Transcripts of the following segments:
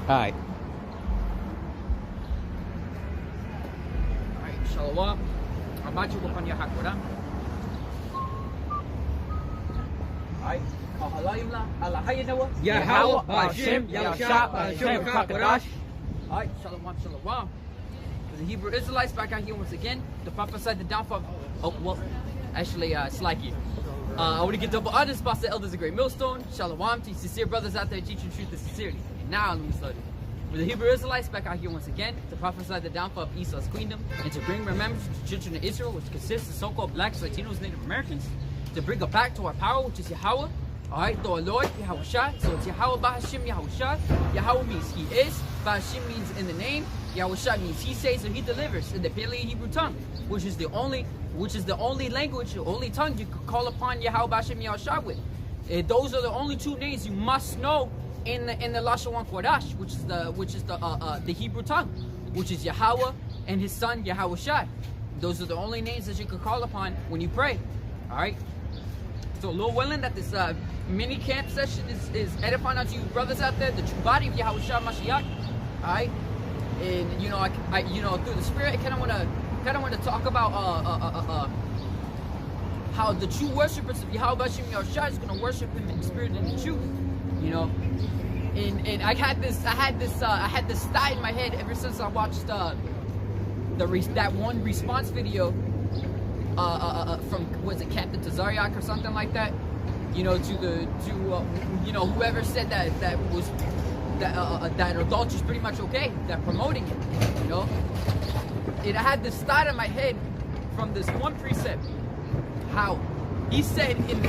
Alright. Alright, Shalom. Amachu upon your Hakodah. Alright. Yahweh, Hashem, Yahushua, Hashem, Kakadash. Alright, Shalom, Shalom. For the Hebrew Israelites back out here once again to prophesy the downfall of, 𝚂𝚑𝚘𝚛𝚡. I want to get double honors past the elders of Great Millstone. Shalom to you sincere brothers out there teaching truth and sincerity. And now let me study. For the Hebrew Israelites back out here once again to prophesy the downfall of Esau's kingdom and to bring remembrance to the children of Israel, which consists of so-called blacks, Latinos, Native Americans, to bring us back to our power, which is Yahweh. Alright, to our Lord, Yahushua. So it's Yahweh Bahashim Yahushua. Yahweh means he is. Bahashim means in the name. Yahushua means he saves or he delivers in the Paleo Hebrew tongue, which is the only language, the only tongue you could call upon Yahweh Bahashim Yahushua with. Those are the only two names you must know in the Lashon Kodash, which is the Hebrew tongue, which is Yahweh and his son Yahushua. Those are the only names that you can call upon when you pray. Alright? So Lord willing that this mini camp session is edifying unto you brothers out there, the true body of Yahushua Mashiach. Alright? And you know, I through the spirit I kinda wanna talk about how the true worshippers of Yahweh Yahushua is gonna worship him in spirit and in truth. You know. And I had this thought in my head ever since I watched that one response video from, was it Captain 𝚂𝚑𝚘𝚛𝚡 or something like that, you know, to whoever said that adultery is pretty much okay, that promoting it, you know. And I had this thought in my head from this one precept, how he said in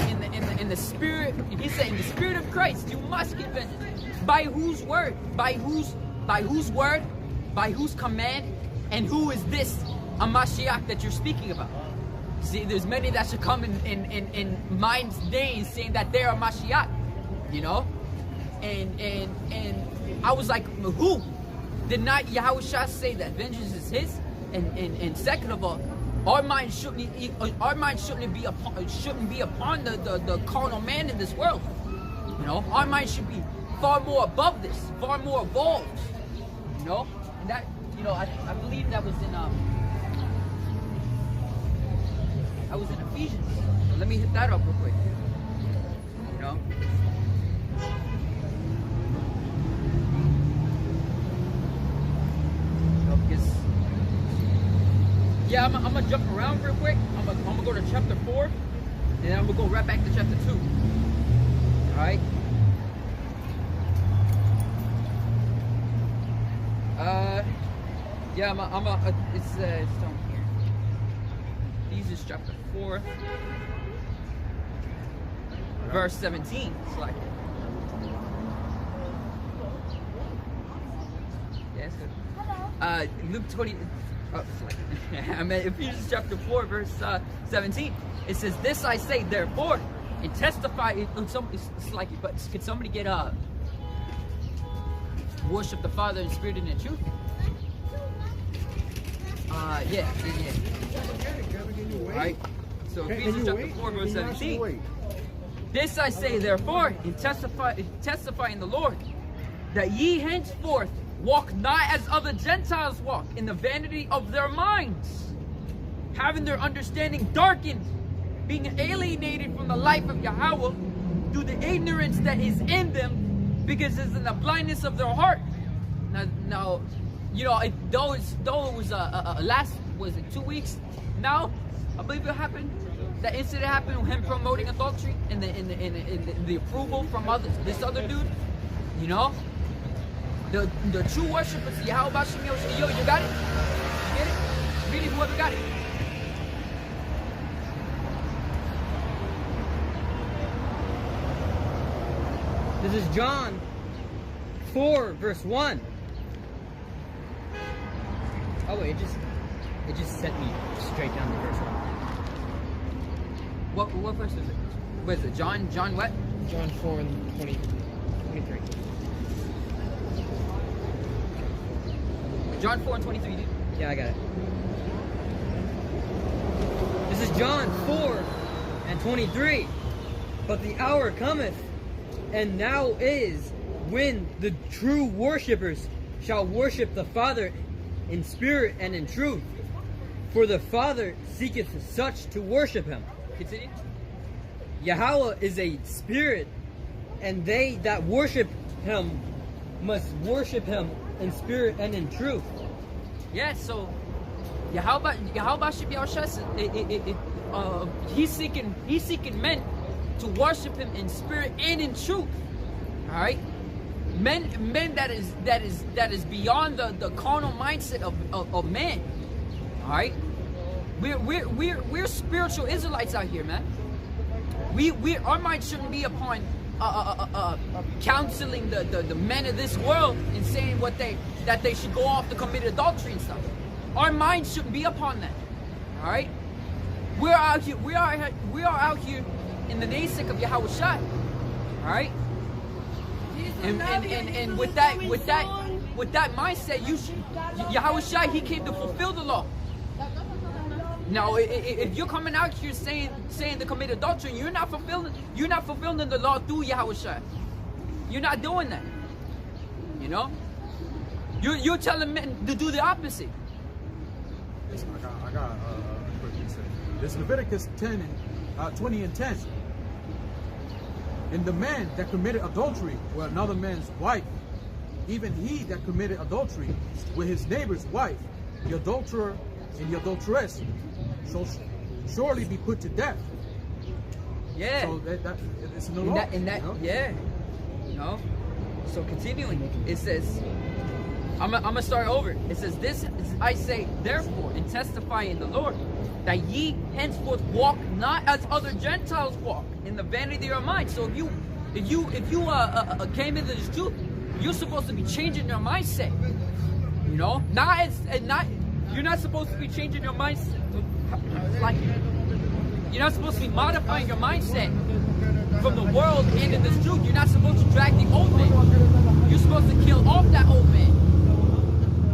the spirit, he said in the spirit of Christ you must give vengeance. By whose word? By whose word? By whose command? And who is this a Mashiach that you're speaking about? See, there's many that should come in mind's days saying that they're a Mashiach, you know? And I was like, who? Did not Yahushua say that vengeance is his? And second of all, our mind shouldn't be upon the carnal man in this world. You know, our mind should be far more above this, far more evolved. You know, and that, you know, I believe that was in Ephesians. So let me hit that up real quick. You know. Because, yeah, I'm gonna jump around real quick. I'm gonna go to chapter 4, and then I'm gonna go right back to chapter 2. All right. Yeah, it's down here. Ephesians chapter 4, verse 17. It's like, yeah, it's good. Luke 20. Oh, I'm at Ephesians chapter 4, verse 17. It says, "This I say, therefore, and testify." It's like, but could somebody get worship the Father in spirit and in truth? Yeah. Alright. So Ephesians chapter 4, verse 17. "This I say, therefore, and testify in the Lord, that ye henceforth walk not as other Gentiles walk, in the vanity of their minds, having their understanding darkened, being alienated from the life of Yahweh through the ignorance that is in them, because it's in the blindness of their heart." Now, you know, though it was was it 2 weeks now, I believe it happened. That incident happened with him promoting adultery and the approval from this other dude. You know, the true worshipers, Yahweh Bashem Yoshua. Yo, you got it? Get it? Read it, whoever got it. This is John 4, verse 1. Oh wait, it just sent me straight down to verse 1. What verse is it? What is it? John what? John 4 and 23. John 4 and 23, dude. Yeah, I got it. This is John 4 and 23. "But the hour cometh, and now is, when the true worshippers shall worship the Father in spirit and in truth. For the Father seeketh such to worship him. Continue. Yahweh is a spirit, and they that worship him must worship him in spirit and in truth. Yeah, so Yahweh he's seeking men to worship him in spirit and in truth. All right, men that is beyond the carnal mindset of man. All right, we're spiritual Israelites out here, man. Our mind shouldn't be upon counseling the men of this world and saying that they should go off to commit adultery and stuff. Our mind shouldn't be upon that. All right, we are out here in the namesake of Yahweh Shai. All right, and with that mindset, Yahweh Shai, he came to fulfill the law. Now, if you're coming out here saying to commit adultery, you're not fulfilling the law through Yahweh Shai. You're not doing that. You know, you're telling men to do the opposite. Listen, I got a quick piece. This Leviticus 20 and 10. And the man that committed adultery with another man's wife, even he that committed adultery with his neighbor's wife, the adulterer and the adulteress, shall surely be put to death. Yeah. So that it's no law. You know? Yeah. You know? So continuing, it says, I'm gonna start over. It says, "This is, I say, therefore, and testify in the Lord, that ye henceforth walk not as other Gentiles walk, in the vanity of your mind." So if you came into this truth, you're supposed to be changing your mindset. You know, you're not supposed to be changing your mindset. Like, you're not supposed to be modifying your mindset from the world into this truth. You're not supposed to drag the old man. You're supposed to kill off that old man.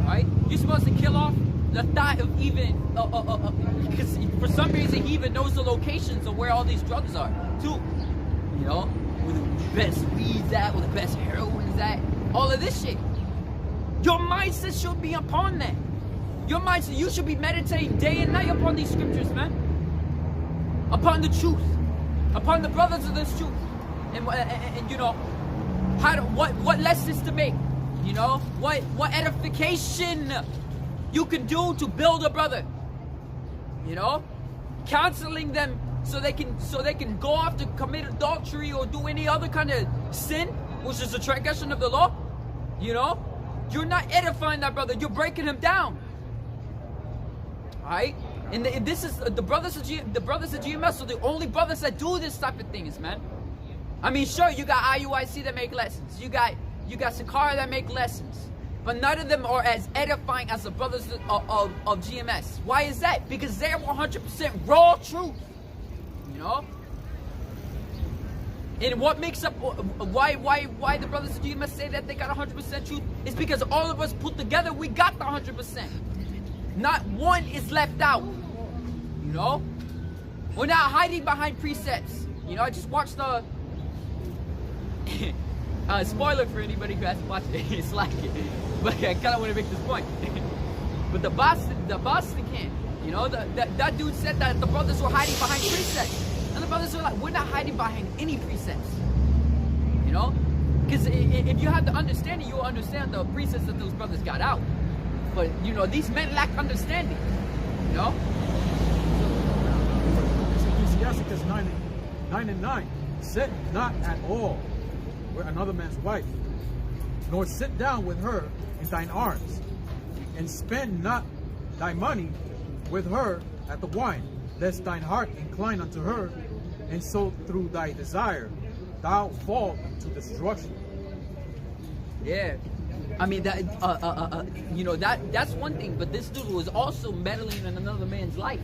Right? You're supposed to kill off the thought of even, because for some reason he even knows the locations of where all these drugs are, too. You know, where the best weed's at, where the best heroin's at, all of this shit. Your mindset should be upon that. Your mindset, you should be meditating day and night upon these scriptures, man. Upon the truth, upon the brothers of this truth, and you know, what lessons to make. You know, what edification you can do to build a brother. You know, counseling them so they can go off to commit adultery or do any other kind of sin, which is a transgression of the law. You know, you're not edifying that brother. You're breaking him down. All right, and this is the brothers of GMS. So the only brothers that do this type of things, man. I mean, sure, you got IUIC that make lessons. You got Sakara that make lessons, but none of them are as edifying as the brothers of GMS. Why is that? Because they're 100% raw truth. You know. And what makes up why the brothers of GMS say that they got 100% truth is because all of us put together, we got the 100%. Not one is left out. You know, we're not hiding behind precepts. You know, I just watched the spoiler for anybody who hasn't watched it. It's like it, but I kind of want to make this point. But the Boston camp, you know, that dude said that the brothers were hiding behind precepts, and the brothers were like, we're not hiding behind any precepts. You know, because if you have the understanding, you will understand the precepts that those brothers got out. But, you know, these men lack understanding, you know? Ecclesiasticus 9 and 9. Sit not at all with another man's wife, nor sit down with her in thine arms, and spend not thy money with her at the wine, lest thine heart incline unto her, and so through thy desire thou fall into destruction. Yeah. I mean, that you know, that's one thing, but this dude was also meddling in another man's life.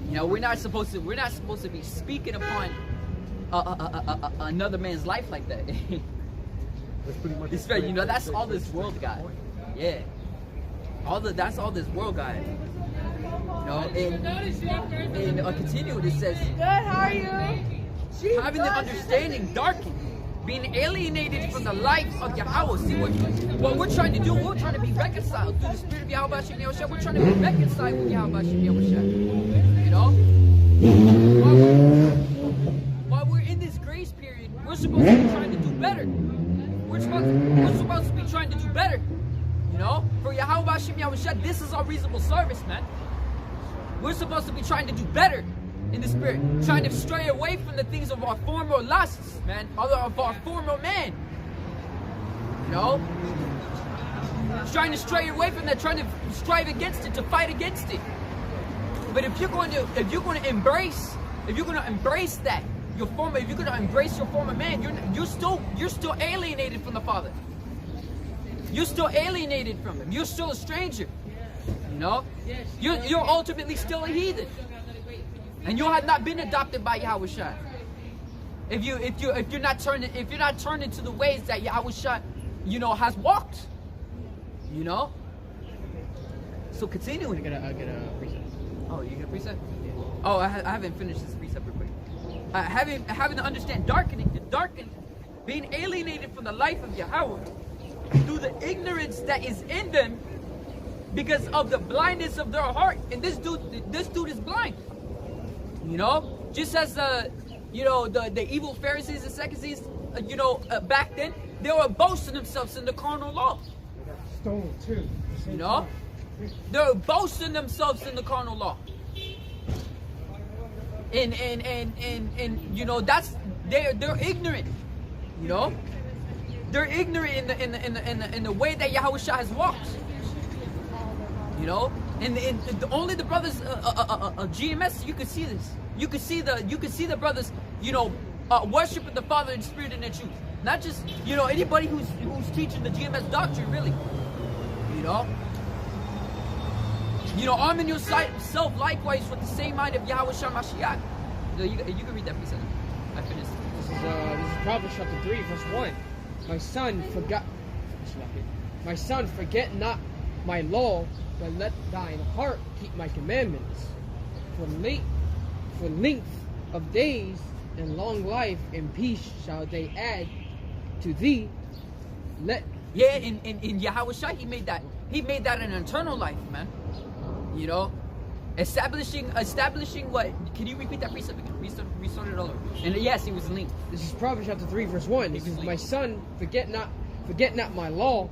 You know, we're not supposed to be speaking upon another man's life like that. That's pretty much. It's fair, you know, that's all this world got. Yeah, that's all this world got. You know, and continue. It says, Good, how are you? having the understanding darkened. being alienated from the life of Yahweh. See what we're trying to do? We're trying to be reconciled through the Spirit of Yahweh Hashem Yahushua. We're trying to be reconciled with Yahweh Hashem Yahushua. You know? While we're in this grace period, we're supposed to be trying to do better. We're supposed to be trying to do better. You know? For Yahweh Hashem Yahushua, this is our reasonable service, man. We're supposed to be trying to do better in the Spirit, trying to stray away from the things of our former lusts, man, of our former man. You know, trying to stray away from that, trying to strive against it, to fight against it. But if you're going to embrace that, if you're going to embrace your former man, you're still alienated from the Father. You're still alienated from Him. You're still a stranger. You know, you're ultimately still a heathen, and you have not been adopted by Yahushua. If you're not turned into the ways that Yahushua, you know, has walked. You know. So continuing. I get a precept. Oh, you get a precept? Yeah. Oh, I haven't finished this precept real quick. Having to understand being alienated from the life of Yahweh through the ignorance that is in them, because of the blindness of their heart. And this dude is blind. You know, just as you know, the evil Pharisees and Sadducees, you know, back then, they were boasting themselves in the carnal law. Stone too. You know, they were boasting themselves in the carnal law. And you know, they're ignorant. You know, they're ignorant in the way that Yahushua has walked. You know, and only the brothers GMS, you could see this. You could see the brothers, you know, worshiping the Father in spirit and in truth. Not just, you know, anybody who's teaching the GMS doctrine, really. You know, arming yourself likewise with the same mind of Yahushua Mashiach. You can read that, please. I finished. This is Proverbs chapter 3, verse 1. My son, forget not my law, but let thine heart keep my commandments. For length of days and long life and peace shall they add to thee. Yeah, in Yahushua, he made that an eternal life, man. You know, establishing what? Can you repeat that precept again? Restart it all over. And yes, he was linked. This is Proverbs chapter 3, verse 1. It says, my son, forget not my law,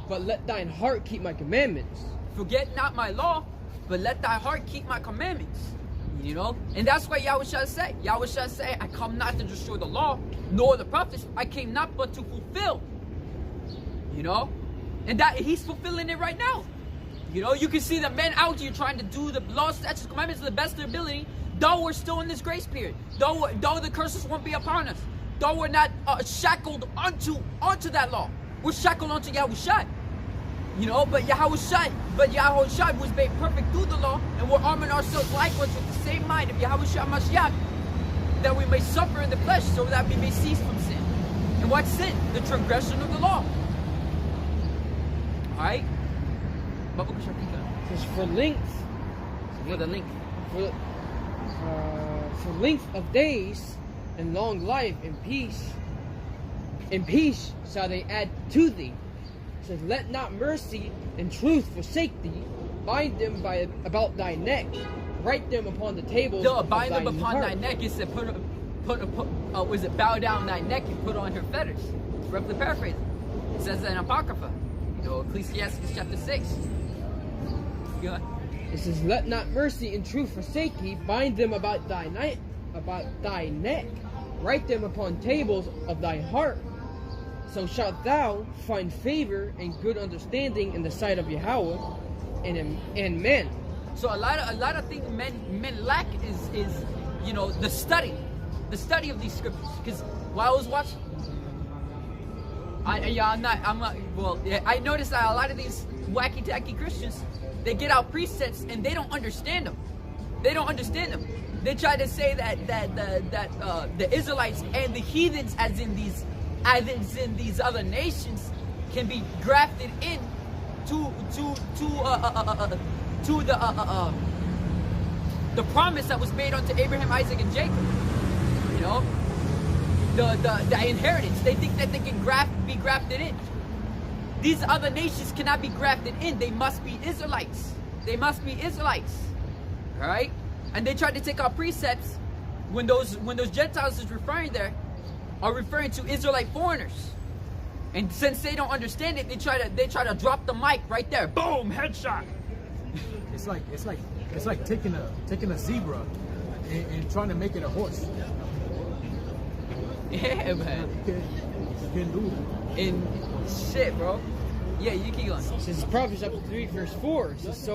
but let thine heart keep my commandments. Forget not my law, but let thy heart keep my commandments. You know, and that's what Yahushua say. Yahushua say, I come not to destroy the law, nor the prophets. I came not but to fulfill. You know, and that he's fulfilling it right now. You know, you can see the men out here trying to do the law, statutes, commandments to the best of their ability, though we're still in this grace period. Though the curses won't be upon us. Though we're not shackled onto that law. We're shackled onto Yahushua. You know, but Yahushua was made perfect through the law, and we're arming ourselves likewise with the same mind of Yahushua Mashiach, that we may suffer in the flesh, so that we may cease from sin. And what's sin? The transgression of the law. Alright? For length of days and long life and peace shall they add to thee. It says, let not mercy and truth forsake thee. Bind them about thy neck. Write them upon the tables of bind them upon heart. thy neck. It said, bow down thy neck and put on her fetters. Roughly paraphrase. It says that in Apocrypha. You know, Ecclesiastes chapter 6. Good. It says, let not mercy and truth forsake thee. Bind them about thy neck. Write them upon tables of thy heart. So shalt thou find favor and good understanding in the sight of Yahweh and men. So a lot of things men lack is you know, the study of these scriptures. Because while I was watching, I noticed that a lot of these wacky tacky Christians, they get out precepts and they don't understand them. They try to say that the Israelites and the heathens, as in these other nations, can be grafted in to the promise that was made unto Abraham, Isaac, and Jacob. You know, the inheritance. They think that they can be grafted in. These other nations cannot be grafted in. They must be Israelites. They must be Israelites. All right? And they try to take our precepts when those Gentiles is referring there are referring to Israelite foreigners. And since they don't understand it, they try to drop the mic right there. Boom, headshot. It's like taking a zebra and trying to make it a horse. Yeah, man. You can't do it. And shit, bro. Yeah, you keep going. This is Proverbs chapter 3, verse 4. It says,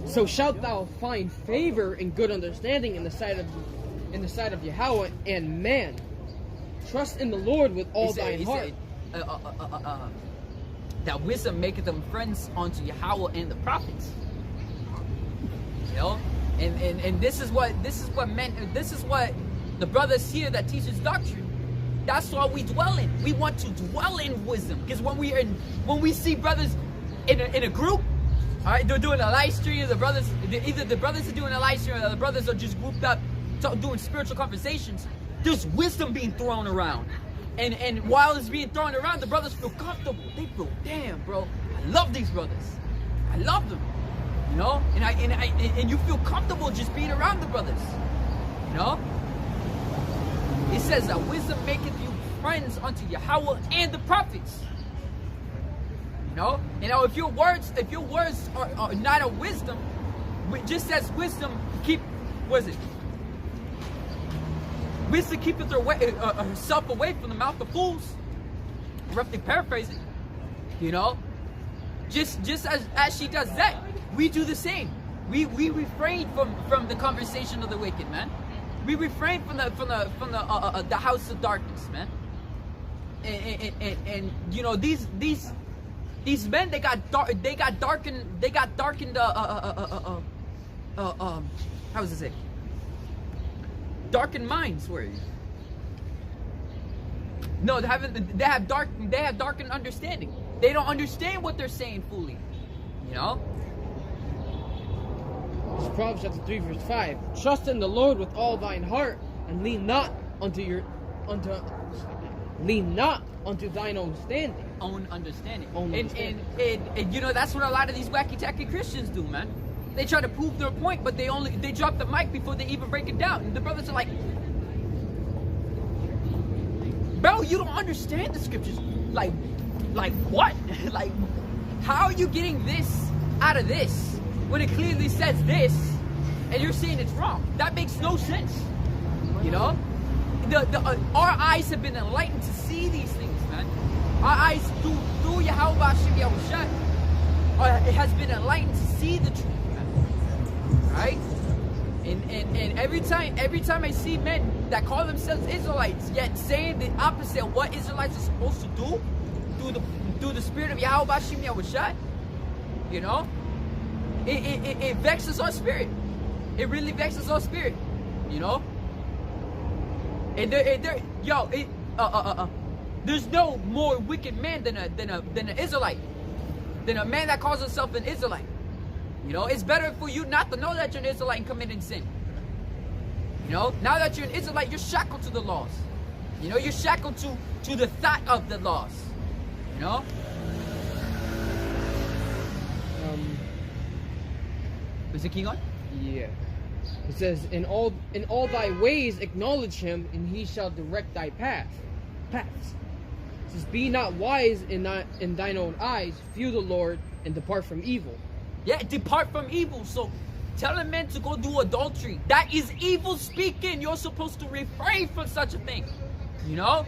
so shalt thou find favor and good understanding in the sight of Yahweh and man. Trust in the Lord with all thine heart. That wisdom maketh them friends unto Yahweh and the prophets. You know, and this is what the brothers here that teach this doctrine. That's what we dwell in. We want to dwell in wisdom, because when we see brothers in a group, all right, they're doing a live stream. Either the brothers are doing a live stream, or the brothers are just grouped up doing spiritual conversations. There's wisdom being thrown around, and while it's being thrown around, the brothers feel comfortable. They feel, damn, bro, I love these brothers. I love them. You know, and you feel comfortable just being around the brothers. You know. It says that wisdom maketh you friends unto Yahweh and the prophets. You know? You know, if your words are not a wisdom, just as wisdom wisdom keepeth herself away from the mouth of fools. Roughly paraphrasing. You know? Just as she does that, we do the same. We refrain from the conversation of the wicked, man. We refrain from the house of darkness, man. And you know, these men, they got darkened how does it say? Darkened minds, where? No, they have darkened understanding. They don't understand what they're saying fully. You know? This is Proverbs chapter 3, verse 5. Trust in the Lord with all thine heart, and lean not unto thine own understanding. And you know, that's what a lot of these wacky tacky Christians do, man. They try to prove their point, but they drop the mic before they even break it down. And the brothers are like, bro, you don't understand the scriptures. Like what? Like, how are you getting this out of this when it clearly says this and you're saying it's wrong? That makes no sense. You know, our eyes have been enlightened to see these things, man. Our eyes through Yahweh it has been enlightened to see the truth, man. Right? And every time I see men that call themselves Israelites yet saying the opposite of what Israelites are supposed to do through the spirit of Yahweh, you know, it vexes our spirit. It really vexes our spirit, you know. And there's no more wicked man than an Israelite, than a man that calls himself an Israelite. You know, it's better for you not to know that you're an Israelite and committing sin. You know, now that you're an Israelite, you're shackled to the laws. You know, you're shackled to the thought of the laws. You know. Is it King on? Yeah. It says, in all thy ways acknowledge him, and he shall direct thy paths. It says, be not wise in thine own eyes, fear the Lord, and depart from evil. Yeah, depart from evil. So telling men to go do adultery, that is evil speaking. You're supposed to refrain from such a thing. You know?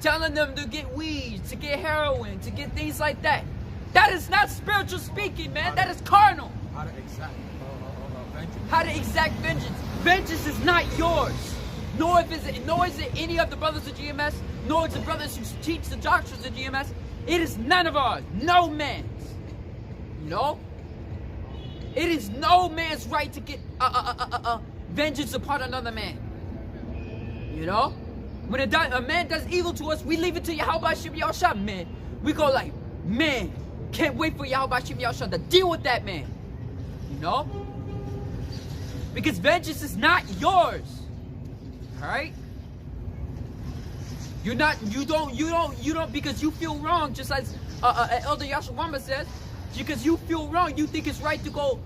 Telling them to get weed, to get heroin, to get things like that. That is not spiritual speaking, man. That is carnal. How to exact vengeance. How to exact vengeance. Vengeance is not yours. Nor is it any of the brothers of GMS, nor is it brothers who teach the doctrines of GMS. It is none of ours. No man's. You know? It is no man's right to get vengeance upon another man. You know? When a man does evil to us, we leave it to Yahweh Shem Yahushua, man. We go like, man, can't wait for Yahweh Shem Yahushua to deal with that man. You know? Because vengeance is not yours. Alright? You don't, because you feel wrong, just as Elder Yashawamba says, because you feel wrong, you think it's right to go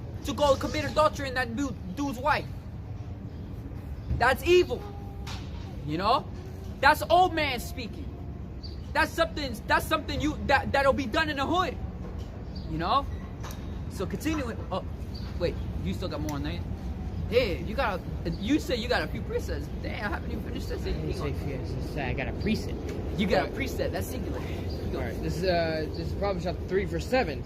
commit adultery in that dude's wife. That's evil. You know? That's old man speaking. That's something that'll be done in the hood. You know? So continuing. Oh, wait, you still got more on that? Yeah, you say you got a few precepts. Damn, I haven't even finished this. I got a precept. You got a precept, that's singular. Alright, this is Proverbs chapter 3, verse 7.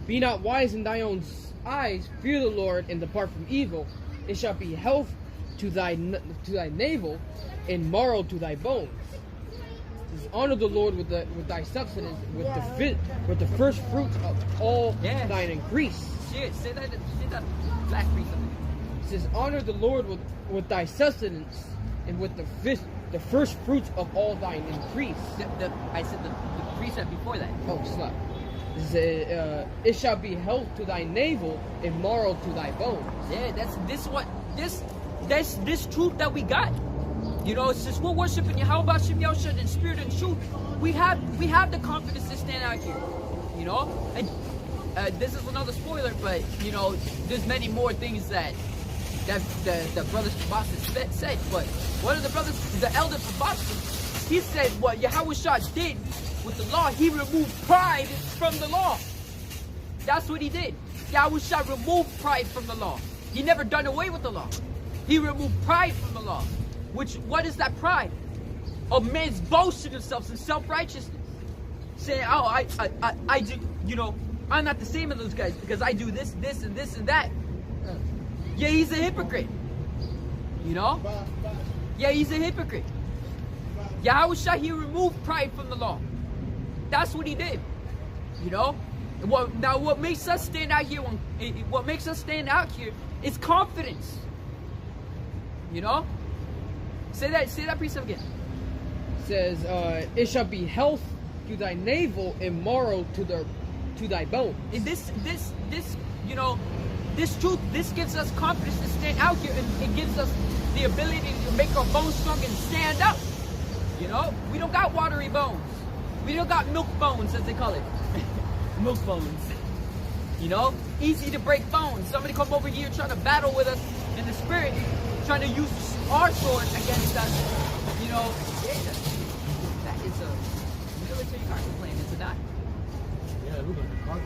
Be not wise in thy own eyes, fear the Lord, and depart from evil. It shall be health to thy navel, and marrow to thy bones. It says, honor the Lord with thy substance, with the first fruits of all thine increase. Shit, say that black precept. It says, honor the Lord with thy sustenance, and with the first fruits of all thine increase. I said the precept before that. Oh, slap. It shall be health to thy navel and marrow to thy bones. Yeah, that's this truth that we got. You know, since we're worshiping Yahweh 𝚂𝚑𝚘𝚛𝚟𝚒𝚌𝚎 in spirit and truth, we have the confidence to stand out here. You know, and this is another spoiler, but you know, there's many more things that the brothers Tabasa said. But one of the brothers, the elder Tabasa, he said what Yahweh did with the law, he removed pride from the law. That's what he did. Yahweh removed pride from the law. He never done away with the law. He removed pride from the law. What is that pride? A man's boasting themselves in self-righteousness. Saying, oh, I do, you know, I'm not the same as those guys because I do this, and this, and that. Yeah, he's a hypocrite. You know? Yeah, he's a hypocrite. Yahweh he removed pride from the law. That's what he did. You know? Now what makes us stand out here is confidence. You know? Say that precept again. It says, it shall be health to thy navel and marrow to thy bones. And this, you know, this truth, this gives us confidence to stand out here, and it gives us the ability to make our bones strong and stand up. You know? We don't got watery bones. We don't got milk bones, as they call it. Milk bones. You know? Easy to break bones. Somebody come over here trying to battle with us in the spirit, trying to use our sword against us. You know? Yeah, that is a military card plan, is it not? Yeah, it looks like a card.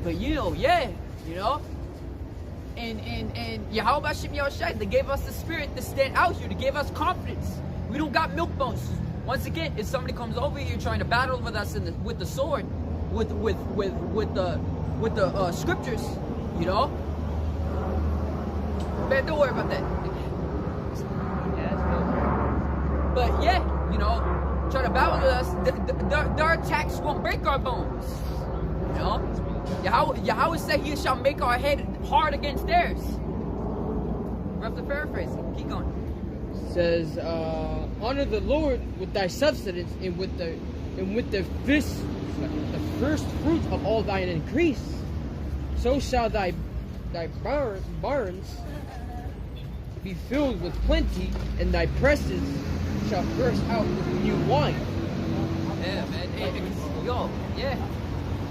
But you know, yeah, you know? And Yahweh 𝚂𝚑𝚘𝚛𝚟𝚒𝚌𝚎, they gave us the spirit to stand out here, to give us confidence. We don't got milk bones. Once again, if somebody comes over here trying to battle with us with the sword, with the scriptures, you know, man, don't worry about that. Yeah, that's cool. But yeah, you know, try to battle with us, their attacks won't break our bones. You know, Yahweh said He shall make our head hard against theirs. Rough the paraphrase. Keep going. It says, honor the Lord with thy substance, and with the first fruits of all thine increase. So shall thy barns be filled with plenty, and thy presses shall burst out with new wine. Yeah, man. Hey, yo, yeah.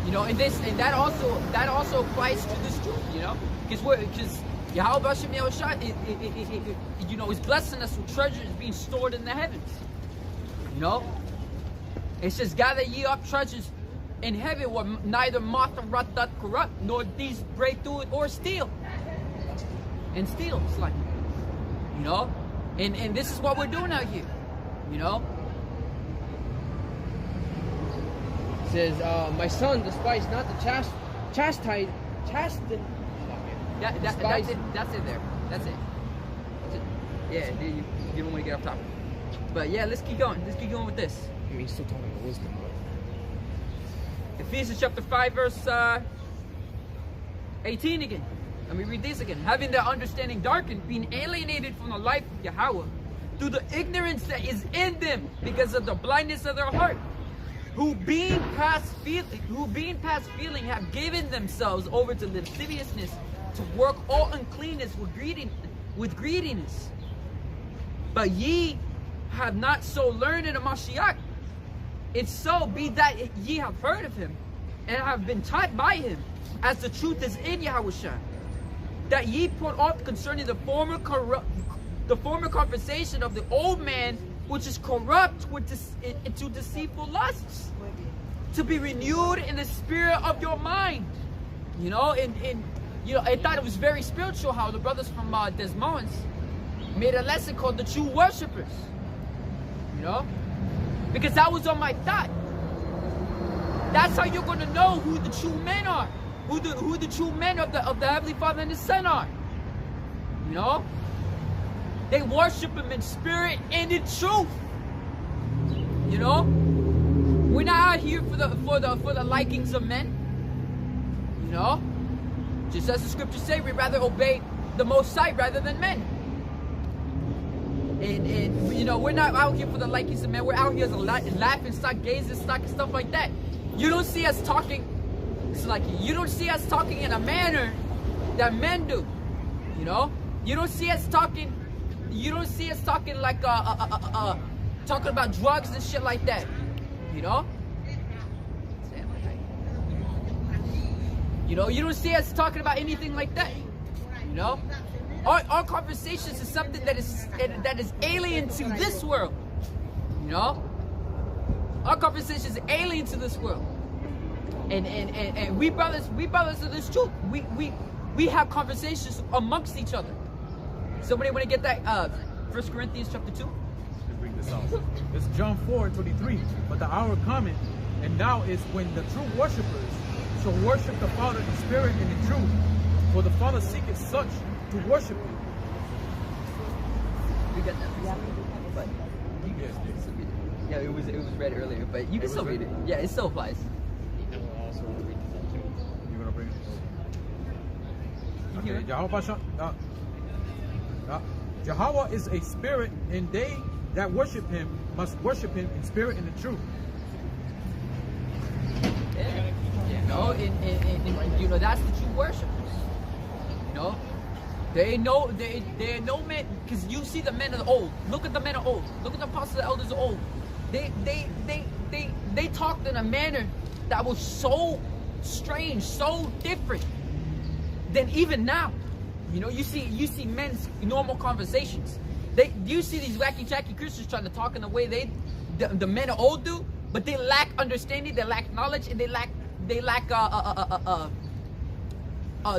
You know, and that also applies to this truth, you know, because Yahweh 𝚂𝚑𝚘𝚑𝚘𝚑, you know, is blessing us with treasures being stored in the heavens. You know, it says, gather ye up treasures in heaven where neither moth or rust doth corrupt, nor thieves break through it or steal. And steal, it's like, you know, and this is what we're doing out here, you know. Says, my son, despise not the chastity. That's it there. That's it. Yeah, you don't want to get off topic. But yeah, let's keep going. Let's keep going with this. I mean, he's still talking about wisdom. Ephesians chapter 5, verse 18 again. Let me read this again. Having their understanding darkened, being alienated from the life of Yahweh, through the ignorance that is in them, because of the blindness of their heart, who being past feeling have given themselves over to lasciviousness, to work all uncleanness with greediness. But ye have not so learned in a Mashiach. If so be that ye have heard of him, and have been taught by him, as the truth is in Yahushua, that ye put off concerning the former conversation of the old man, which is corrupt into deceitful lusts, to be renewed in the spirit of your mind. You know, you know, I thought it was very spiritual how the brothers from Des Moines made a lesson called the true worshipers. You know, because that was on my thought. That's how you're gonna know who the true men are, who the true men of the Heavenly Father and the Son are. You know, they worship him in spirit and in truth. You know, we're not out here for the likings of men. You know, just as the scriptures say, we'd rather obey the Most High rather than men. And you know, we're not out here for the likings of men. We're out here as a laughing stock, gazing stock, and stuff like that. You don't see us talking. It's like you don't see us talking in a manner that men do. You know, you don't see us talking. You don't see us talking like talking about drugs and shit like that. You know. You know, you don't see us talking about anything like that. You know, our conversations is something that is alien to this world. You know, our conversation is alien to this world. And we brothers of this truth. We have conversations amongst each other. Somebody want to get that 1 Corinthians chapter 2? Let's bring this out. It's John 4:23. But the hour coming, and now is when the true worshipers shall worship the Father in spirit and in truth. For the Father seeketh such to worship him. We got that. Yeah. But you can still read it. Yeah, it was read earlier, but you can still read it. Yeah, it still applies. You're gonna bring it. Okay, Yahweh is a spirit, and they that worship him must worship him in spirit and in truth. Yeah. You know, and you know, that's the true worshipers. You know, they know men, because you see the men of old. Look at the men of old. Look at the apostles, the elders of old. They talked in a manner that was so strange, so different than even now. You know, you see men's normal conversations. You see these wacky jacky Christians trying to talk in the way the men of old do, but they lack understanding, they lack knowledge, and they lack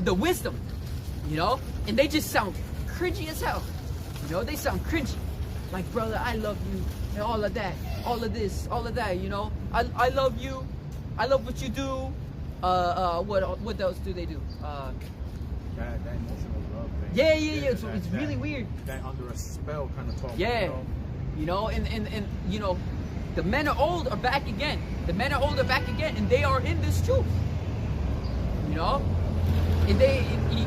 the wisdom. You know, and they just sound cringy as hell. You know, they sound cringy, like, brother, I love you, and all of that, all of this, all of that. You know, I love you, I love what you do. What else do they do? That emotional love thing. Yeah. So it's really weird. That under a spell kind of talk. Yeah. You know, and you know, the men of old are back again. The men of old are back again, and they are in this truth. You know, and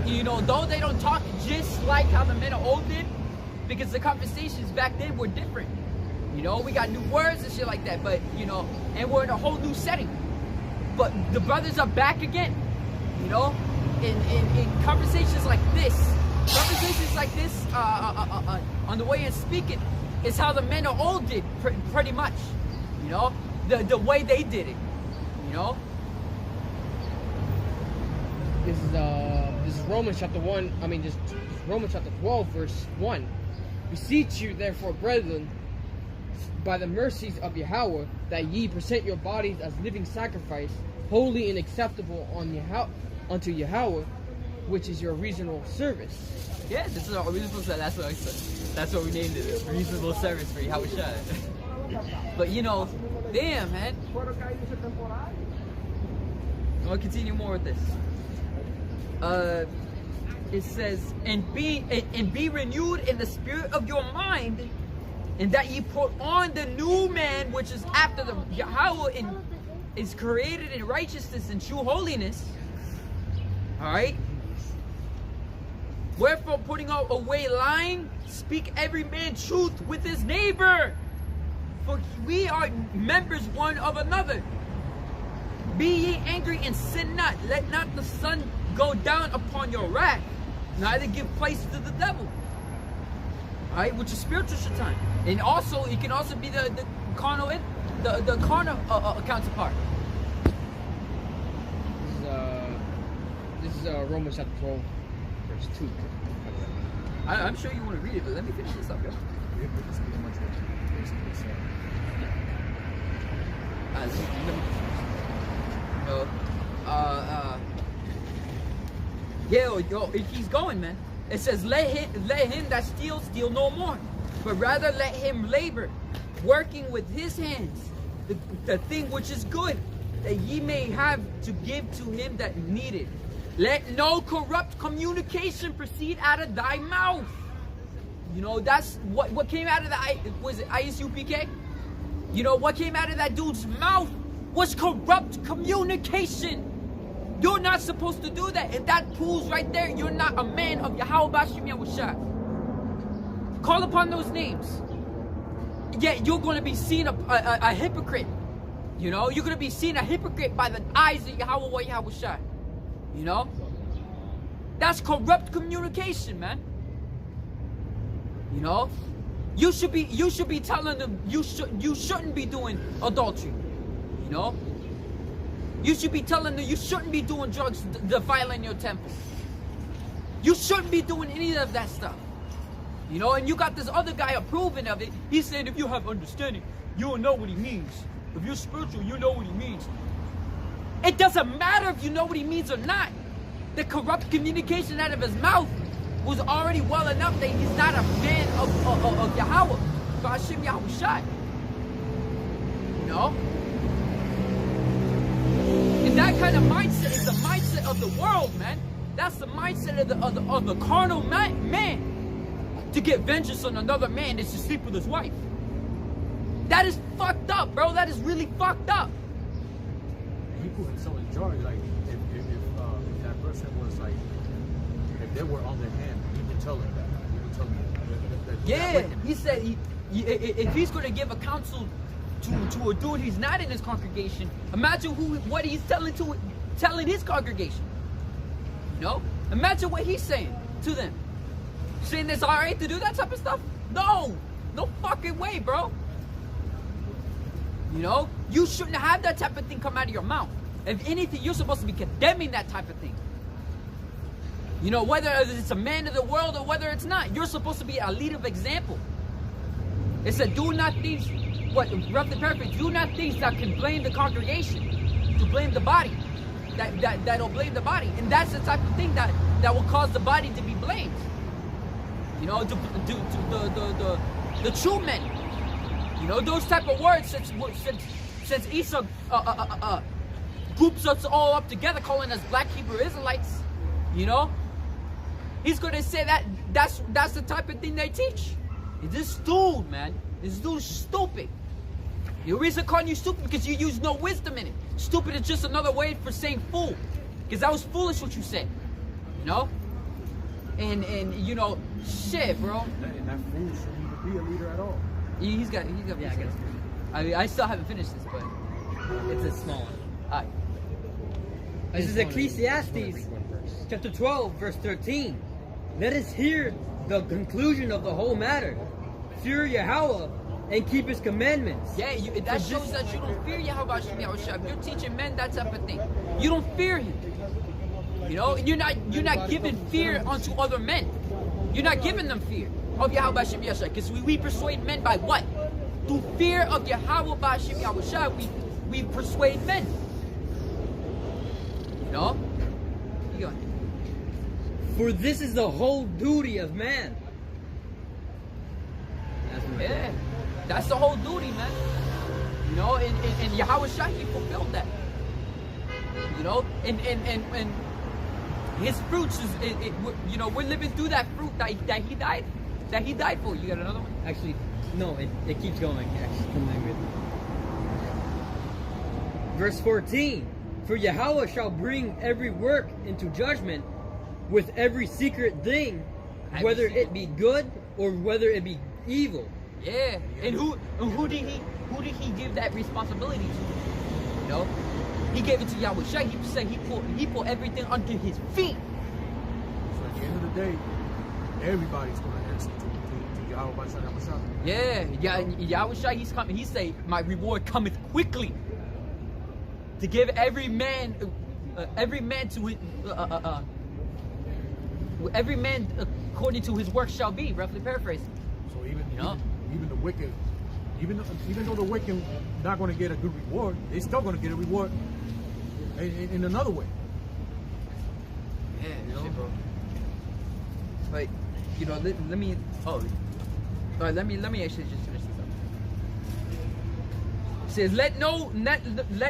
you know, though they don't talk just like how the men of old did, because the conversations back then were different. You know, we got new words and shit like that, but you know, and we're in a whole new setting. But the brothers are back again. You know, in conversations like this, on the way in speaking, is how the men of old did, pretty much. You know, the way they did it. You know. This is Romans chapter 1. I mean, just Romans chapter 12, verse 1. Beseech you, therefore, brethren, by the mercies of Yahweh, that ye present your bodies as living sacrifice, holy and acceptable unto Yahweh, which is your reasonable service. Yeah, this is our reasonable service. That's what I said. That's what we named it. Reasonable service for Yahweh. But you know, damn, man. I'm gonna continue more with this. It says, and be renewed in the spirit of your mind, and that ye put on the new man, which is after the Yahweh, and is created in righteousness and true holiness. All right. Wherefore, putting away lying, speak every man truth with his neighbor, for we are members one of another. Be ye angry and sin not. Let not the sun go down upon your wrath, neither give place to the devil. right? Which is spiritual shaitan. And also, it can also be the carnal, the carnal counterpart. This is Romans chapter 12, verse 2. I'm sure you want to read it, but let me finish this up, yo. Yo, it keeps going, man. It says, let him that steals steal no more, but rather let him labor, working with his hands, the thing which is good, that ye may have to give to him that needeth. Let no corrupt communication proceed out of thy mouth. You know, that's what came out of the, was it ISUPK? You know, what came out of that dude's mouth was corrupt communication. You're not supposed to do that. And that proves right there, you're not a man of Yahweh Bashim Yahushua. Call upon those names. Yet you're going to be seen a hypocrite. You know, you're going to be seen a hypocrite by the eyes of Yahweh Yahushua. You know? That's corrupt communication, man. You know? You should be telling them you shouldn't be doing adultery. You know? You should be telling them you shouldn't be doing drugs, defiling your temple. You shouldn't be doing any of that stuff. You know, and you got this other guy approving of it. He's saying if you have understanding, you'll know what he means. If you're spiritual, you know what he means. It doesn't matter if you know what he means or not. The corrupt communication out of his mouth was already well enough that he's not a man of Yahweh. Bashim Yahushua. You know? And that kind of mindset is the mindset of the world, man. That's the mindset of the carnal man. To get vengeance on another man is to sleep with his wife. That is fucked up, bro. That is really fucked up. And he put himself in charge. Like, if that person was like, if they were on their hand, he would tell them that. He would tell them that. Yeah, he said if he's going to give a counsel to a dude he's not in his congregation, imagine what he's telling his congregation. You know? Imagine what he's saying to them. Saying it's alright to do that type of stuff? No fucking way, bro. You know? You shouldn't have that type of thing come out of your mouth. If anything, you're supposed to be condemning that type of thing. You know, whether it's a man of the world or whether it's not, you're supposed to be a leader of example. It said, do not things, rough the perfect, do not things that can blame the congregation, to blame the body, that'll blame the body. And that's the type of thing that will cause the body to be blamed. You know, the true men. You know, those type of words, since Esau groups us all up together, calling us black Hebrew Israelites, you know, he's going to say that's the type of thing they teach. This dude, man, this dude's stupid. The reason I'm calling you stupid because you use no wisdom in it. Stupid is just another way for saying fool. Because that was foolish what you said. You know? And you know, shit, bro. And that fool shouldn't be a leader at all. He's got Yeah, I guess. I still haven't finished this, but It's a small one. alright. This is Ecclesiastes chapter 12, verse 13. Let us hear the conclusion of the whole matter. Fear Yahweh and keep his commandments. Yeah, that shows that you don't fear Yahweh Shem Yahushua. If you're teaching men that type of thing, you don't fear him. You know, you're not giving fear unto other men. You're not giving them fear of Yahweh Shem Yahushua. Because we persuade men by what? Through fear of Yahweh Shem Yahushua, we persuade men. You know? You go. For this is the whole duty of man. Yeah, that's the whole duty, man. You know, and Yahweh Shai, he fulfilled that. You know, and his fruits is, you know, we're living through that fruit that he died for. You got another one? Actually, no, it keeps going. Verse 14. For Yahweh shall bring every work into judgment with every secret thing, whether it be good or whether it be evil. Yeah, and who did he give that responsibility to? You know, he gave it to Yahweh Shai. He said he put everything under his feet. So at the end of the day, everybody's going to answer to 𝚂𝚑𝚘𝚛𝚡𝚒𝚗𝚊𝚋𝚕𝚎. Yeah, Yahweh, he's coming. He say, my reward cometh quickly to give every man to his, every man according to his work shall be. Roughly paraphrasing. So even the wicked, even though the wicked not going to get a good reward, they still going to get a reward in another way. Yeah, shit, bro. But let me. Oh, all right. Let me actually just finish this up. It says, let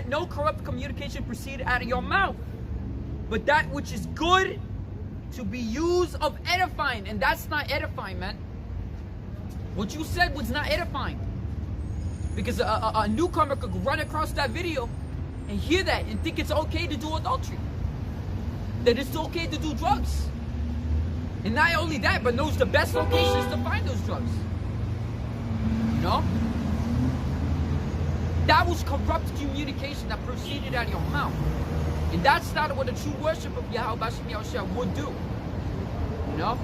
no corrupt communication proceed out of your mouth, but that which is good to be used of edifying. And that's not edifying, man. What you said was not edifying, because a newcomer could run across that video and hear that and think it's okay to do adultery, that it's okay to do drugs, and not only that, but knows the best locations to find those drugs. You know? That was corrupt communication that proceeded out of your mouth. And that's not what a true worship of 𝚂𝚑𝚘𝚛𝚡𝚒𝚘𝚗𝚡 would do. You know?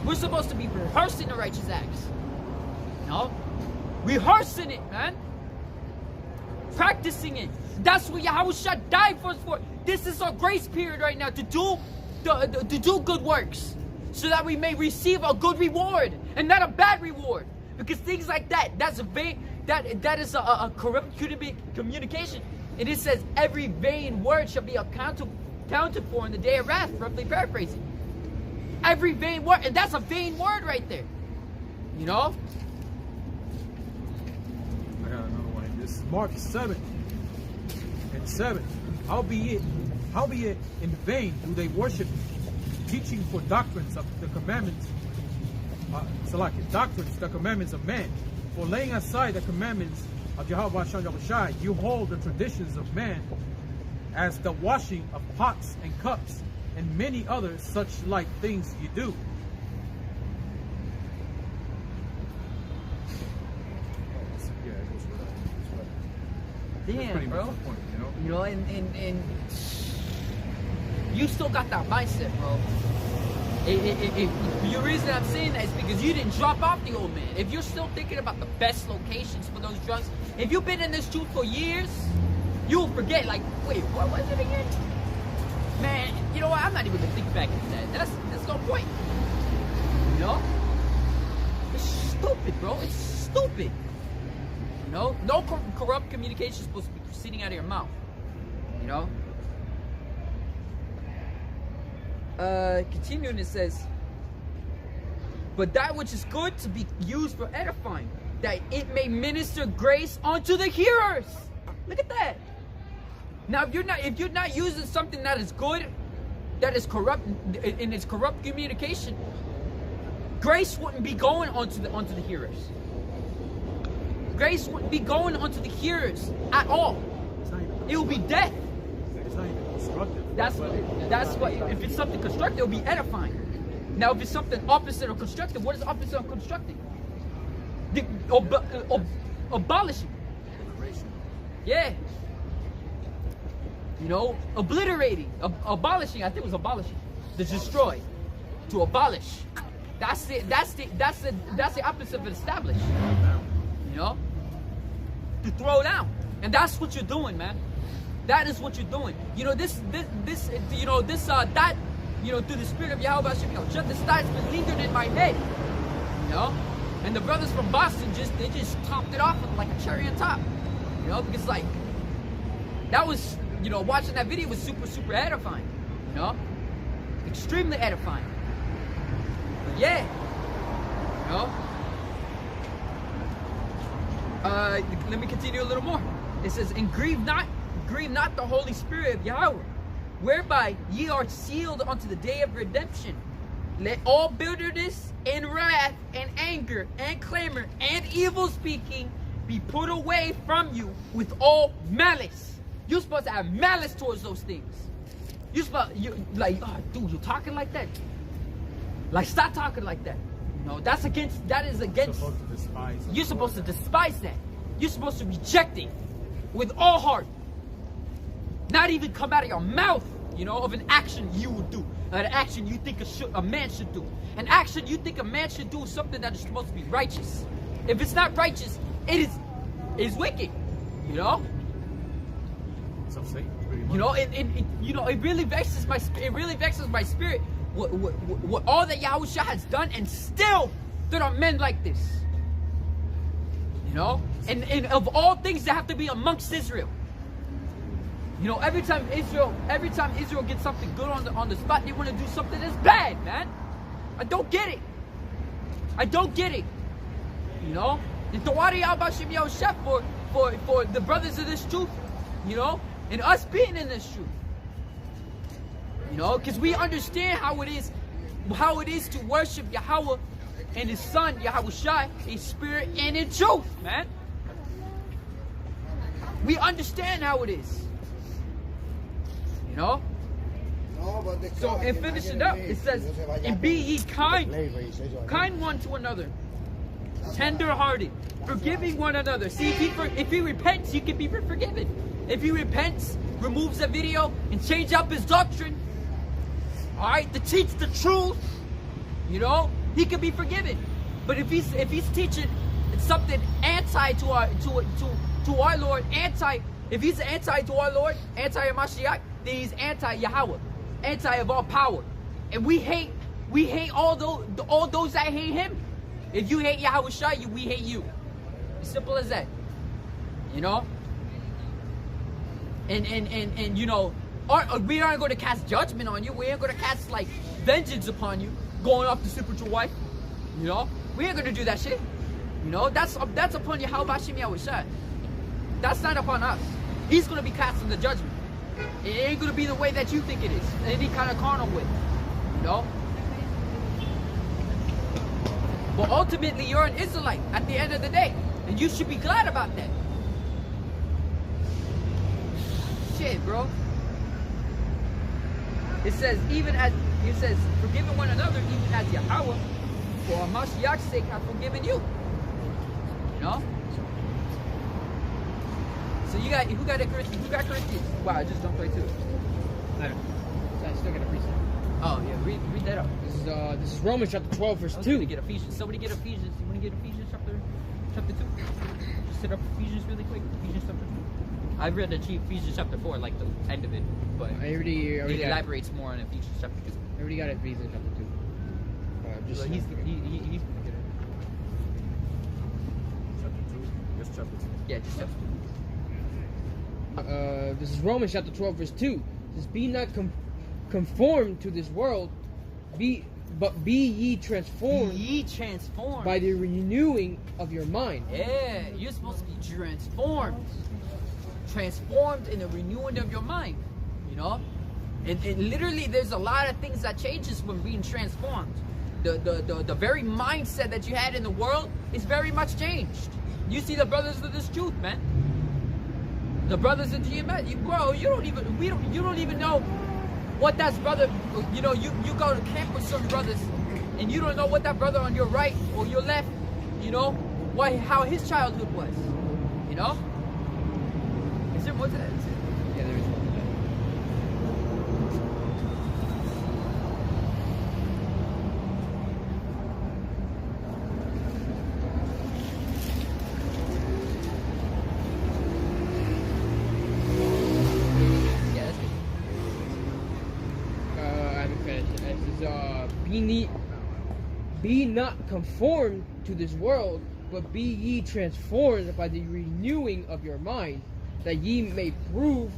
We're supposed to be rehearsing the righteous acts. You know? Rehearsing it, man. Practicing it. That's what Yahushua died for us for. This is our grace period right now, to do good works, so that we may receive a good reward and not a bad reward. Because things like that, that is a corrupt communication. And it says every vain word shall be accounted for in the day of wrath, roughly paraphrasing. Every vain word, and that's a vain word right there. You know? I got another one. This is Mark 7:7. Howbeit in vain do they worship me, teaching for doctrines of the commandments, the commandments of man. For laying aside the commandments of 𝚂𝚑𝚘𝚡𝚒𝚘𝚗𝚡, you hold the traditions of man, as the washing of pots and cups, and many other such like things you do. Damn, bro. You know, and you still got that mindset, bro. The reason I'm saying that is because you didn't drop off the old man. If you're still thinking about the best locations for those drugs, if you've been in this truth for years, you'll forget, like, wait, what was it again? Man, you know what? I'm not even gonna think back into that. That's no point. You know? It's stupid, bro. It's stupid. You know? No corrupt communication is supposed to be proceeding out of your mouth. You know? Continuing, it says, but that which is good to be used for edifying, that it may minister grace unto the hearers. Look at that. Now, if you're not using something that is good, that is corrupt in its corrupt communication, grace wouldn't be going onto the hearers. Grace wouldn't be going onto the hearers at all. It will be death. It's not even constructive. That's what. If it's something constructive, it'll be edifying. Now, if it's something opposite of constructive, what is opposite of constructive? Abolishing. Yeah. You know, obliterating, abolishing. I think it was abolishing. To destroy, to abolish. That's it. That's the opposite of establish. You know, to throw down, and that's what you're doing, man. That is what you're doing. You know, through the spirit of 𝚂𝚑𝚘𝚘𝚒𝚘𝚗𝚡, this thought's been lingered in my head. You know, and the brothers from Boston just topped it off with like a cherry on top. You know, because like that was, you know, watching that video was super, super edifying. You know, extremely edifying. But yeah, you know. Let me continue a little more. It says, and grieve not the Holy Spirit of Yahweh, whereby ye are sealed unto the day of redemption. Let all bitterness and wrath and anger and clamor and evil speaking be put away from you with all malice. You're supposed to have malice towards those things. You're oh, dude, you're talking like that. Like, stop talking like that. No, that is against. You're supposed to despise that. You're supposed to reject it with all heart. Not even come out of your mouth, you know, of an action you would do. an action you think a man should do. An action you think a man should do is something that is supposed to be righteous. If it's not righteous, it is wicked. You know? So Satan, you know, it really vexes my spirit. What all that Yahushua has done, and still there are men like this. You know, and of all things that have to be amongst Israel. You know, every time Israel gets something good on the spot, they want to do something that's bad, man. I don't get it. I don't get it. You know, and 𝚂𝚑𝚘𝚘𝚛𝚝 for the brothers of this truth, you know, and us being in this truth. You know, because we understand how it is to worship Yahweh and His Son Yahushua in spirit and in truth, man. We understand how it is. You know? So, and finish it up, it says, and be ye kind one to another, tender-hearted, forgiving one another. See, if he repents, he can be forgiven. If he repents, removes the video, and change up his doctrine, alright, to teach the truth, you know, he can be forgiven. But if he's teaching something anti to our Lord, if he's anti to our Lord, anti-Mashiach, then he's anti-Yahweh, anti of all power. And we hate all those that hate him. If you hate Yahushua, we hate you. As simple as that. You know? And you know, we aren't going to cast judgment on you. We ain't going to cast like vengeance upon you, going off the spiritual wife. You know? We ain't going to do that shit. You know? That's upon Yahweh Hashem Yahushua. That's not upon us. He's going to be casting the judgment. It ain't going to be the way that you think it is. Any kind of carnal way. You know? But ultimately, you're an Israelite at the end of the day. And you should be glad about that. Shit, bro. It says, forgiving one another, even as Yahweh, for Mashiach's sake, have forgiven you. You know? So who got Corinthians? Wow, I just jumped right to it. I don't know. I still got a precept. Oh yeah, read that up. This is Romans chapter 12, verse 2. Get Ephesians. Somebody get Ephesians. You want to get Ephesians chapter 2? Just set up Ephesians really quick. Ephesians chapter 2. I've read Ephesians chapter 4, like the end of it, but it elaborates more on Ephesians chapter 2. I already got Ephesians chapter 2. So he's gonna get it. chapter 2. Yes, chapter 2. Yeah, just chapter 2. This is Romans chapter 12, verse 2. It says, be not conformed to this world, but be ye transformed. Be ye transformed by the renewing of your mind. Yeah, you're supposed to be transformed. Transformed in the renewing of your mind. You know? And literally there's a lot of things that changes when being transformed. The very mindset that you had in the world is very much changed. You see the brothers of this truth, man. The brothers in GMS, bro, you don't even know what that brother, you know, you go to camp with some brothers and you don't know what that brother on your right or your left, you know, how his childhood was, you know? Is there more to that? Yeah, there is more to that. Be not conformed to this world, but be ye transformed by the renewing of your mind, that ye may prove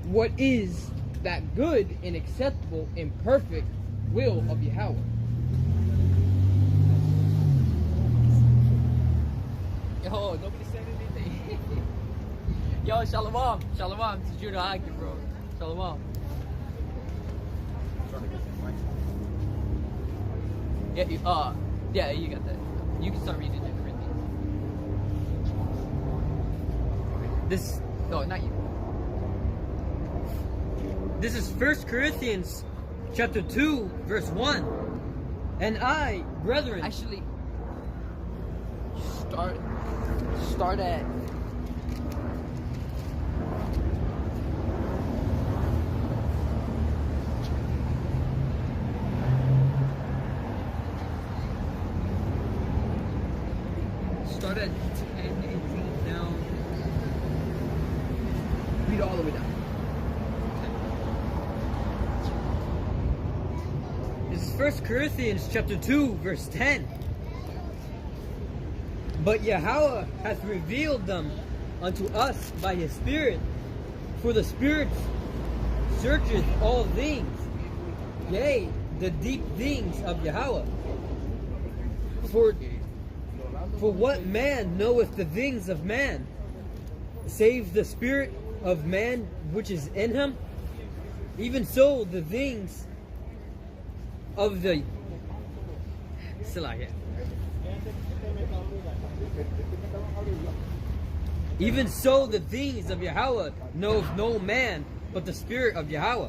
what is that good and acceptable and perfect will of Yahweh. Yo, nobody said anything. Yo, shalom. Shalom to Judah Agnew, bro. Shalom. Yeah, you got that. You can start reading it, Corinthians. No, not you. This is 1 Corinthians chapter 2, verse 1. And I, brethren... Actually, start at... it all the way down. This is 1 Corinthians chapter 2, verse 10. But Yahweh hath revealed them unto us by his Spirit, for the Spirit searcheth all things, yea, the deep things of Yahweh. For what man knoweth the things of man, save the spirit of man which is in him? Even so the things of the even so the things of Yahweh knoweth no man but the Spirit of Yahweh.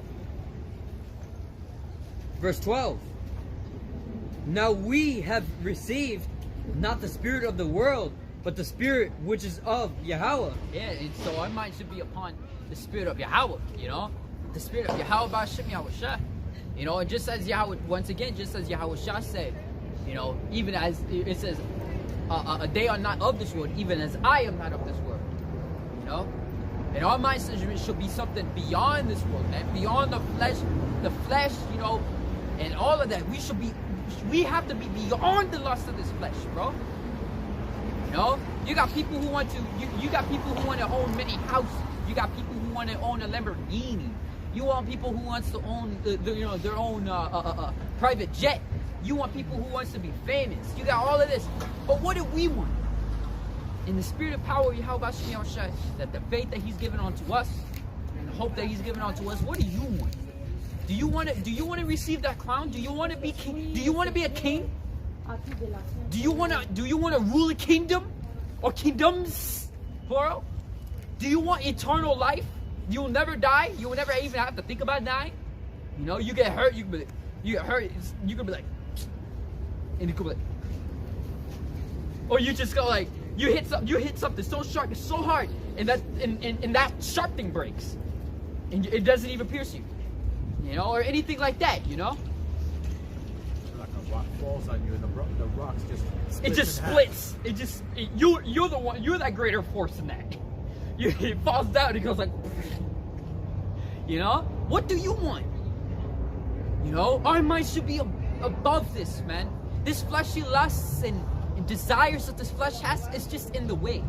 Verse 12. Now we have received not the spirit of the world, but the Spirit which is of Yahweh. Yeah, and so our mind should be upon the Spirit of Yahweh, you know? The Spirit of Yahweh Ba'ashem Yahushua. You know, and just as Yahweh, once again, just as Yahushua said, you know, even as it says, they are not of this world, even as I am not of this world. You know? And our mindset should be something beyond this world, man. Beyond the flesh, you know, and all of that. We have to be beyond the lust of this flesh, bro. You know? You got people who want to, you got people who want to own many houses. You got people who want to own a Lamborghini. You want people who wants to own their own private jet. You want people who wants to be famous. You got all of this. But what do we want? In the spirit of power, Yahweh Shai, that the faith that he's given unto us, and the hope that he's given unto us, what do you want? Do you want to receive that crown? Do you want to be king? Do you want to be a king? Do you want to rule a kingdom or kingdoms, plural? Do you want eternal life? You'll never die. You will never even have to think about dying. You know, you get hurt. You get hurt. You could be like, and you could be like, or you just go like, you hit something so sharp, it's so hard, and that sharp thing breaks, and it doesn't even pierce you. You know, or anything like that. You know. Like a rock falls on you, and the rocks just it just splits. You're the one. You're that greater force than that. It falls down. It goes like, you know. What do you want? You know, our mind should be above this, man. This fleshy lusts and desires that this flesh has, it's just in the way.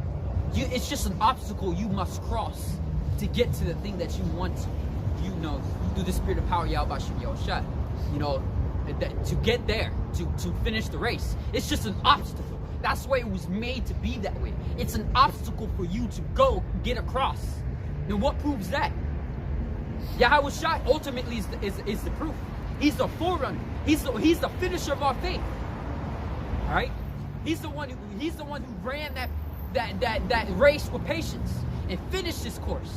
It's just an obstacle you must cross to get to the thing that you want to. You know, through the spirit of power, Yahweh Shem Yahushua. You know, to get there, to finish the race. It's just an obstacle. That's why it was made to be that way. It's an obstacle for you to go get across. Now, what proves that? Yahweh Shai ultimately is the proof. He's the forerunner. He's the finisher of our faith. All right. He's the one who ran that race with patience and finished his course.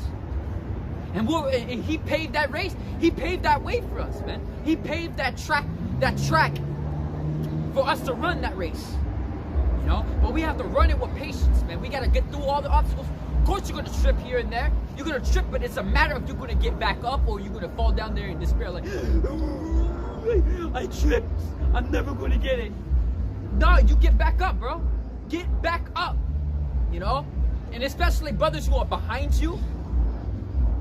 And he paved that race. He paved that way for us, man. He paved that track for us to run that race. You know, but we have to run it with patience, man. We gotta get through all the obstacles. Of course, you're gonna trip here and there. You're gonna trip, but it's a matter of you're gonna get back up or you're gonna fall down there in despair, like, I tripped. I'm never gonna get it. No, you get back up, bro. Get back up. You know, and especially brothers who are behind you.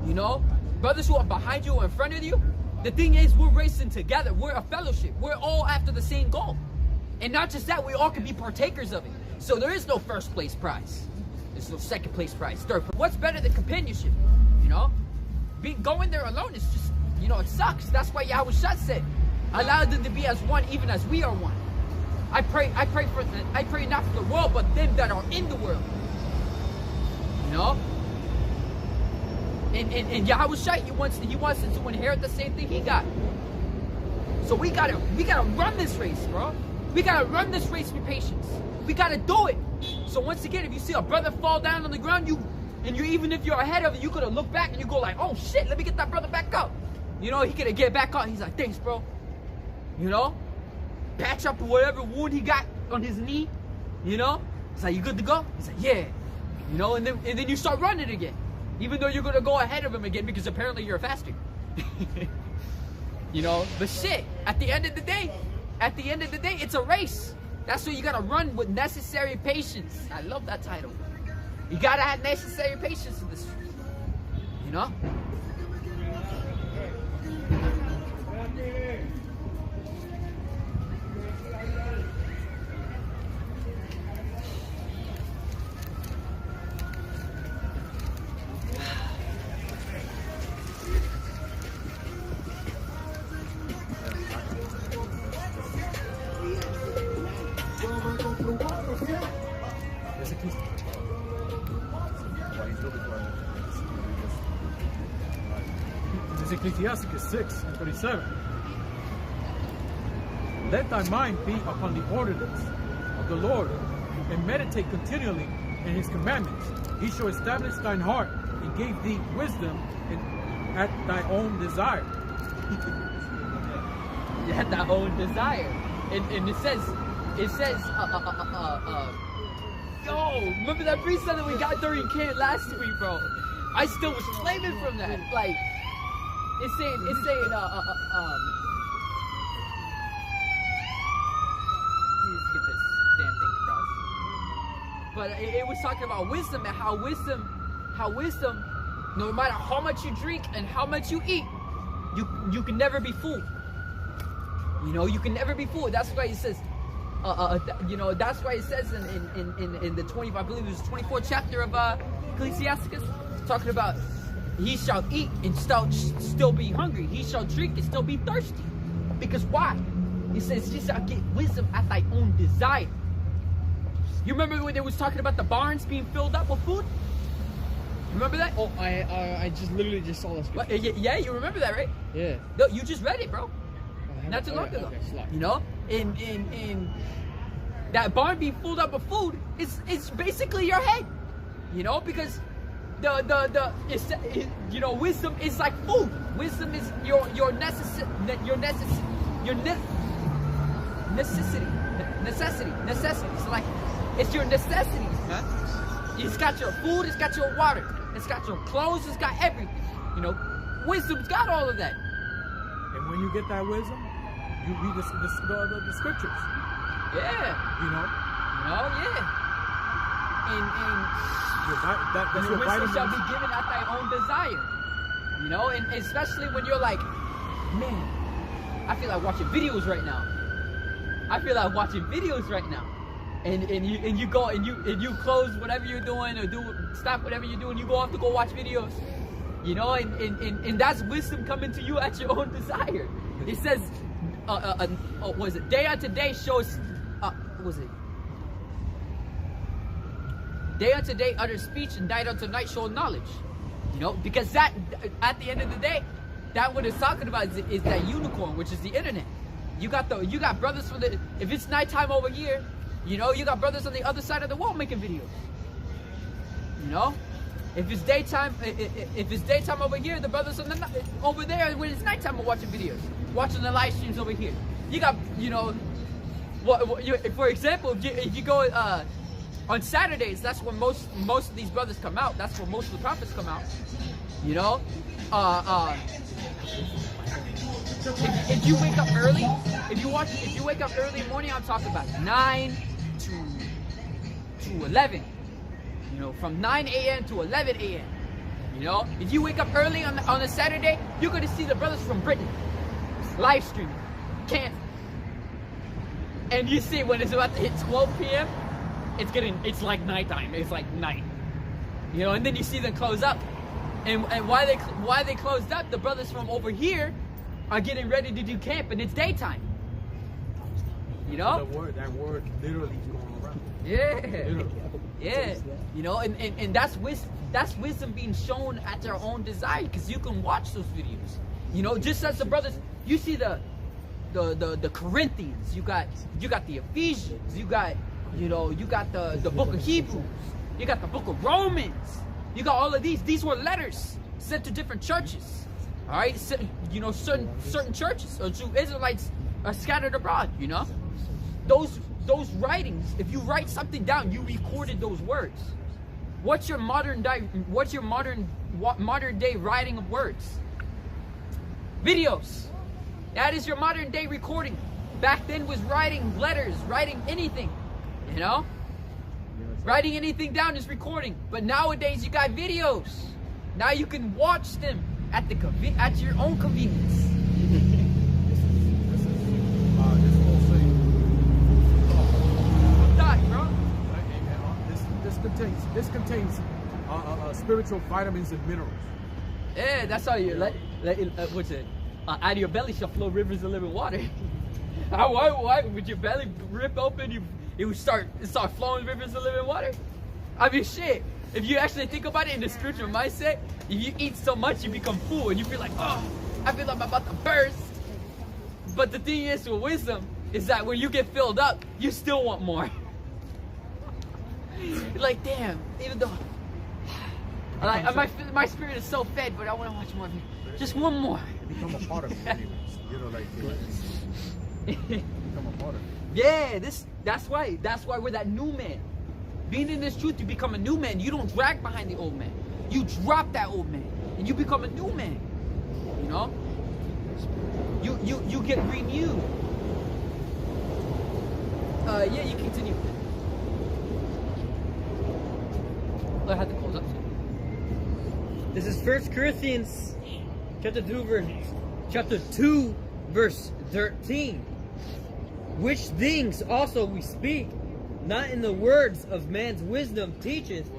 You know, brothers who are behind you or in front of you. The thing is, we're racing together. We're a fellowship. We're all after the same goal. And not just that, we all can be partakers of it. So there is no first place prize. There's no second place prize. Third. What's better than companionship? You know, going there alone is just, you know, it sucks. That's why Yahweh said, allow them to be as one, even as we are one. I pray not for the world, but them that are in the world. You know. And Yahweh Shai, he wants us to inherit the same thing he got. So we gotta run this race, bro. We gotta run this race with patience. We gotta do it. So once again, if you see a brother fall down on the ground, even if you're ahead of it, you could look back and you go like, oh shit, let me get that brother back up. You know, he could get back up. He's like, thanks, bro. You know, patch up whatever wound he got on his knee. You know, it's like, you good to go? He's like, yeah. You know, and then you start running again. Even though you're gonna go ahead of him again because apparently you're faster. You know, but shit, at the end of the day, it's a race. That's why you gotta run with necessary patience. I love that title. You gotta have necessary patience in this. You know? This is Ecclesiasticus 6:37. Let thy mind be upon the ordinance of the Lord, and meditate continually in his commandments. He shall establish thine heart, and gave thee wisdom at thy own desire. At thy own desire. And it says, yo, remember that precept that we got during camp last week, bro? I still was flaming from that. Like, it's saying, let me just get this damn thing across. But it was talking about wisdom and how wisdom, no matter how much you drink and how much you eat, you can never be full. You know, you can never be full. That's why it says, you know, that's why it says in the 20, I believe it was 24th chapter of Ecclesiasticus, talking about he shall eat and still be hungry. He shall drink and still be thirsty. Because why? He says, you shall get wisdom at thy own desire. You remember when they was talking about the barns being filled up with food? Remember that? Oh, I just literally just saw this. Yeah, you remember that, right? Yeah. No, you just read it, bro. Not too long ago. Okay, you know? In that barn being filled up with food, it's basically your head. You know, because you know, wisdom is like food. Wisdom is your necessity. So like, it's your necessities, man. It's got your food, it's got your water, it's got your clothes, it's got everything. You know, wisdom's got all of that. And when you get that wisdom, you read the scriptures. Yeah. You know? Yeah. And that's your your wisdom shall vitamins. be given at thy own desire. You know, and especially when you're like, man, I feel like watching videos right now. And you go and you close whatever you're doing or stop whatever you're doing, you go off to go watch videos. You know, and that's wisdom coming to you at your own desire. It says what was it? Day unto day shows what was it? Day unto day utter speech, and night unto night show knowledge. You know, because that at the end of the day, that what it's talking about is that unicorn, which is the internet. You got brothers from the, if it's nighttime over here, you know, you got brothers on the other side of the wall making videos. You know, if it's daytime over here, the brothers on the over there when it's nighttime are watching videos, watching the live streams over here. You got, you know, for example, if you go on Saturdays, that's when most of these brothers come out. That's when most of the prophets come out. You know, if you wake up early, if you wake up early in the morning, I'm talking about 9 to 11. You know, from 9 a.m. to 11 a.m. You know, if you wake up early on a Saturday, you're gonna see the brothers from Britain live streaming. And you see when it's about to hit 12 p.m. it's like nighttime. It's like night. You know, and then you see them close up. And why they closed up, the brothers from over here are getting ready to do camp, and it's daytime. You know? That word literally is going around. Yeah. Literally. Yeah. You know, and that's wisdom being shown at their own desire, because you can watch those videos. You know, just as the brothers, you see the Corinthians, you got the Ephesians, you got the book of Hebrews, you got the book of Romans, you got all of these. These were letters sent to different churches. All right, you know, certain churches or Jew Israelites are scattered abroad. You know, those writings. If you write something down, you recorded those words. What's your modern day writing of words? Videos. That is your modern day recording. Back then was writing letters, writing anything. You know, writing anything down is recording. But nowadays you got videos. Now you can watch them at your own convenience. This whole thing. Die, bro. This contains spiritual vitamins and minerals. Yeah, that's how you what's it? Out of your belly shall flow rivers of living water. Why would your belly rip open? It would start flowing rivers of living water. I mean, shit. If you actually think about it in the spiritual mindset, if you eat so much, you become full, and you feel like, oh, I feel like I'm about to burst. But the thing is, with wisdom, is that when you get filled up, you still want more. Like, damn, even though my spirit is so fed, but I want to watch more of you. Just one more. Become a part of it, anyways. You know, like become a part of it. Yeah, that's why we're that new man. Being in this truth, you become a new man. You don't drag behind the old man. You drop that old man, and you become a new man. You know, you get renewed. Yeah, you continue. I had to close up. This is 1 Corinthians chapter 2 verse 13. Which things also we speak, not in the words of man's wisdom teacheth,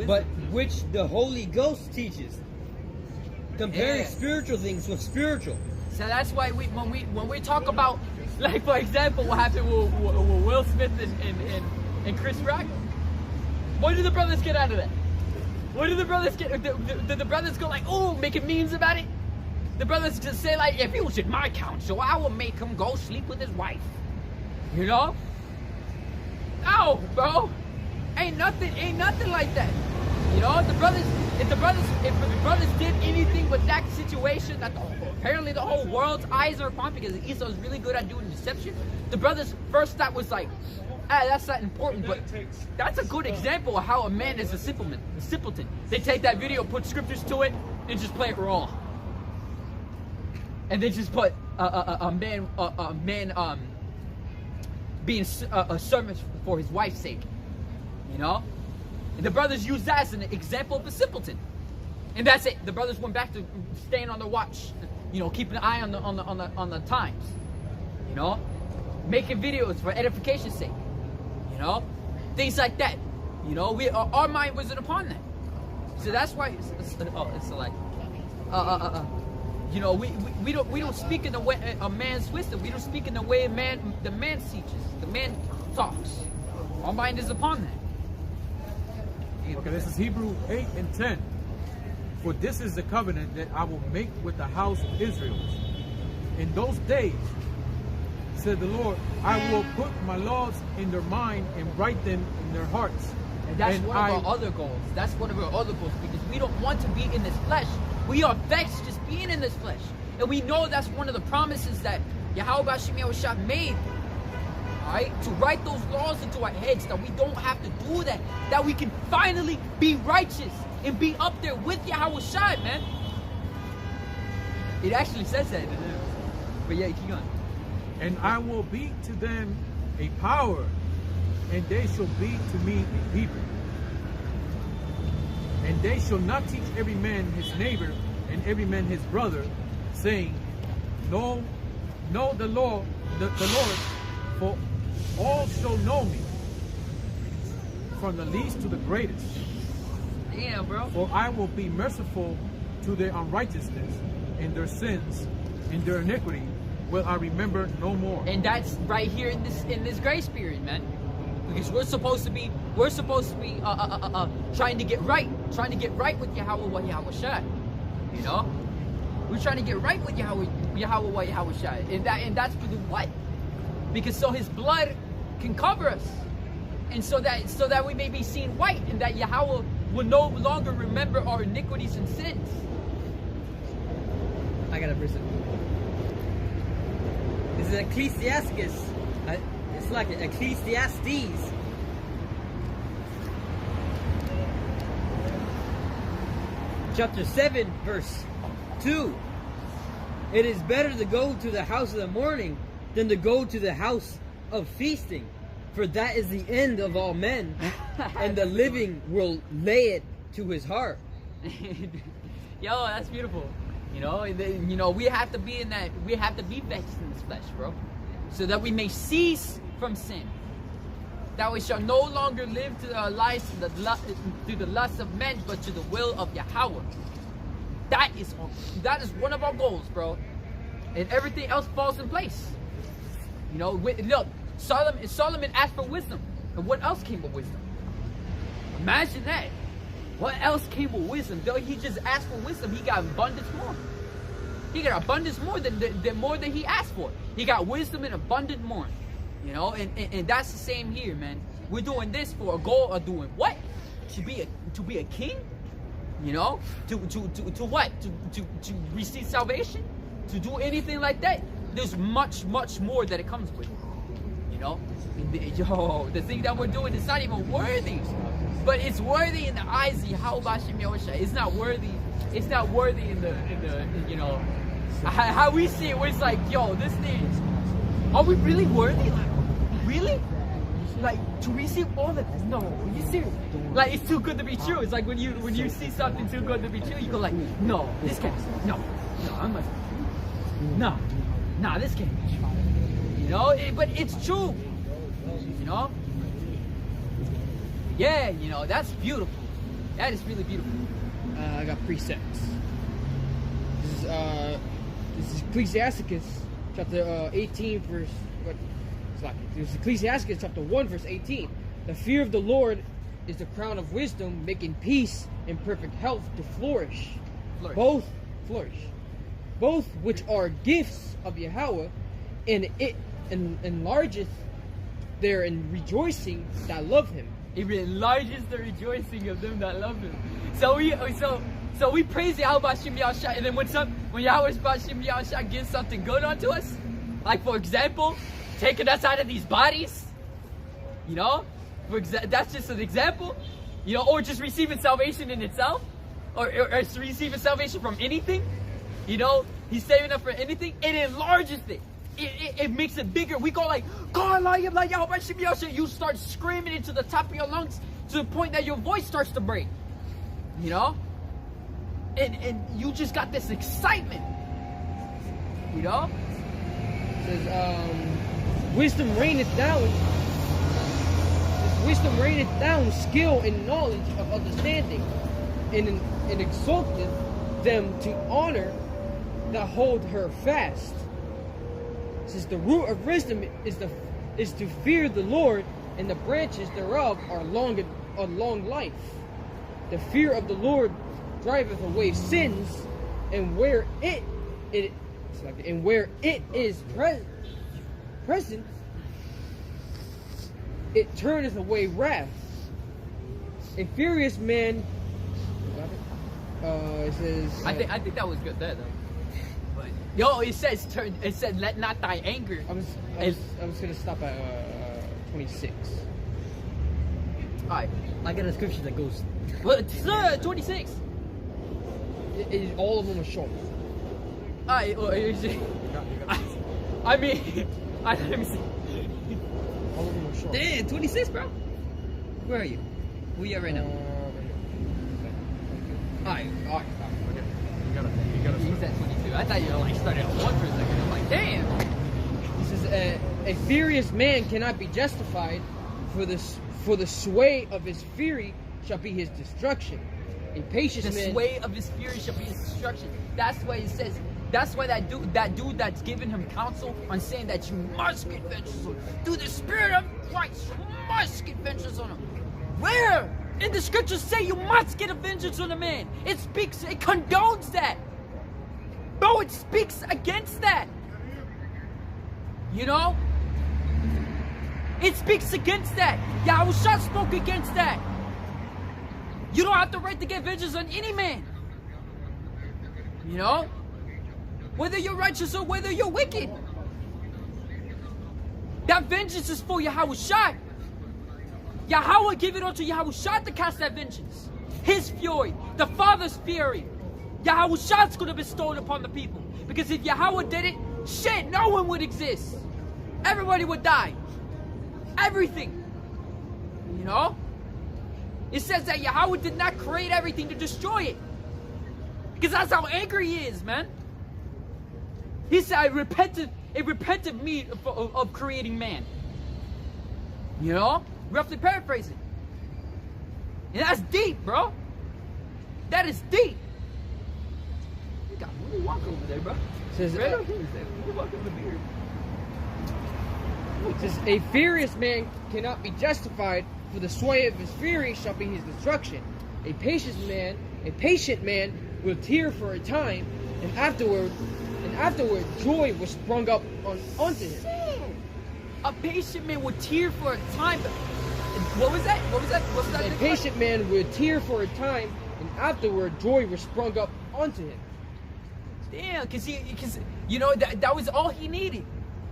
but which the Holy Ghost teaches, comparing spiritual things with spiritual. So that's why when we talk about, like, for example, what happened with Will Smith and Chris Rock, what did the brothers get out of that? What did the brothers get? Did the brothers go like, oh, making memes about it? The brothers just say like, if he was in my council, I will make him go sleep with his wife. You know? No, bro. Ain't nothing like that. You know, if the brothers did anything with that situation, that apparently the whole world's eyes are upon, because Esau's really good at doing deception. The brothers' first thought was like, that's not important, but that's a good example of how a man is a simpleton. They take that video, put scriptures to it, and just play it raw. And they just put a man being a servant for his wife's sake, you know. And the brothers used that as an example of a simpleton, and that's it. The brothers went back to staying on their watch, you know, keeping an eye on the times, you know, making videos for edification's sake, you know, things like that. You know, our mind wasn't upon that, so that's why it's like you know, we don't speak in the way a man's wisdom. We don't speak in the way the man teaches, the man talks. Our mind is upon that. Okay, this is Hebrews 8 and 10. For this is the covenant that I will make with the house of Israel. In those days, said the Lord, I will put my laws in their mind and write them in their hearts. And that's one of our other goals. That's one of our other goals, because we don't want to be in this flesh. We are vexed just being in this flesh. And we know that's one of the promises that 𝚂𝚑𝚘𝚡 made. Alright? To write those laws into our heads, that we don't have to do that. That we can finally be righteous and be up there with Yahushua, man. It actually says that. But yeah, keep going. And I will be to them a power, and they shall be to me a people. And they shall not teach every man his neighbor and every man his brother, saying, know the Lord, for all shall know me, from the least to the greatest. Damn, bro. For I will be merciful to their unrighteousness, and their sins, and their iniquity will I remember no more. And that's right here in this grace period, man. Because we're supposed to be trying to get right with Yahushua. You know, we're trying to get right with Yahushua, and that's for the what? Because so His blood can cover us, and so that we may be seen white, and that Yahweh will no longer remember our iniquities and sins. I got a verse. This is Ecclesiastes. It's like Ecclesiastes. Chapter 7, verse 2. It is better to go to the house of the mourning than to go to the house of feasting, for that is the end of all men, and the living will lay it to his heart. Yo, that's beautiful. You know, you know, we have to be in that. We have to be vexed in this flesh, bro, so that we may cease from sin. That we shall no longer live to our lives through the lust of men, but to the will of Yahweh. That is one of our goals, bro, and everything else falls in place. You know, look, Solomon asked for wisdom, and what else came with wisdom? Imagine that. What else came with wisdom? Though he just asked for wisdom, he got abundance more. He got abundance more than more than he asked for. He got wisdom and abundant more. You know, and that's the same here, man. We're doing this for a goal of doing what? To be a king? You know? To what? To receive salvation? To do anything like that? There's much more that it comes with. You know? Yo, the thing that we're doing is not even worthy. But it's worthy in the eyes of 𝚂𝚑𝚘𝚛𝚝. It's not worthy. It's not worthy in the you know, how we see it. Where it's like, yo, this thing. Are we really worthy? Like, really? Like, to receive all the... No, are you serious? Like, it's too good to be true. It's like when you see something too good to be true, you go like, no, this can't be. No, I'm like, no, this can't be true. You know, but it's true. You know? Yeah, you know, that's beautiful. That is really beautiful. I got precepts. This is Ecclesiasticus chapter 18 verse what? It's like this is Ecclesiasticus chapter 1 verse 18. The fear of the Lord is the crown of wisdom, making peace and perfect health to flourish. Both which are gifts of Yahweh, and it enlargeth their rejoicing that love him. It enlarges the rejoicing of them that love him. So we praise Yahweh 𝚂𝚑𝚘𝚛𝚝, and then when Yahweh 𝚂𝚑𝚘𝚘𝚘 gives something good unto us, like for example, taking us out of these bodies, you know, that's just an example, you know, or just receiving salvation in itself, or receiving salvation from anything, you know, he's saving us from anything. It enlarges it. It makes it bigger. We go like, God, like Yahweh 𝚂𝚑𝚘𝚘𝚘. You start screaming into the top of your lungs to the point that your voice starts to break. You know? And you just got this excitement. You know? It says, wisdom reigneth down. Wisdom reigneth down skill and knowledge of understanding, and exalteth them to honor that hold her fast. Since the root of wisdom is to fear the Lord, and the branches thereof are long life. The fear of the Lord driveth away sins, and where it is present, it turneth away wrath. A furious man. It says. I think that was good there though. Yo, it said, let not thy anger. I was gonna stop at 26. Alright. I got a scripture that goes. What? 26. All of them are short. Alright. I mean, let me see. All of them are short. Damn, 26, bro. Where are you? Where you at right now? Okay. You gotta He's at 22. I thought you were like started at 1 for a second. I'm like, damn. He says, a furious man cannot be justified, for the sway of his fury shall be his destruction. A patient man. The sway of his fury shall be his destruction. That's why it says. That's why that dude that's giving him counsel on saying that you must get vengeance on him. Through the Spirit of Christ, you must get vengeance on him. Where? In the scriptures say you must get a vengeance on a man. It condones that. Bro, it speaks against that. You know? It speaks against that. Yahushua spoke against that. You don't have the right to get vengeance on any man. You know? Whether you're righteous or whether you're wicked. That vengeance is for Yahushua. Yahweh give it unto Yahushua to cast that vengeance. His fury, the Father's fury. Yahushua's going to bestow it upon the people. Because if Yahweh did it, shit, no one would exist. Everybody would die. Everything. You know? It says that Yahweh did not create everything to destroy it. Because that's how angry he is, man. He said, it repented me of creating man. You know? Roughly paraphrasing. And that's deep, bro. That is deep. You got really walk over there, bro. Says, Right over there. You walk over here. It says, a furious man cannot be justified, for the sway of his fury shall be his destruction. A patient man will tear for a time, and afterward joy was sprung up onto him. A patient man will tear for a time. What was that? What was that? What was that? A patient man will tear for a time, and afterward joy was sprung up onto him. Damn, because you know that was all he needed,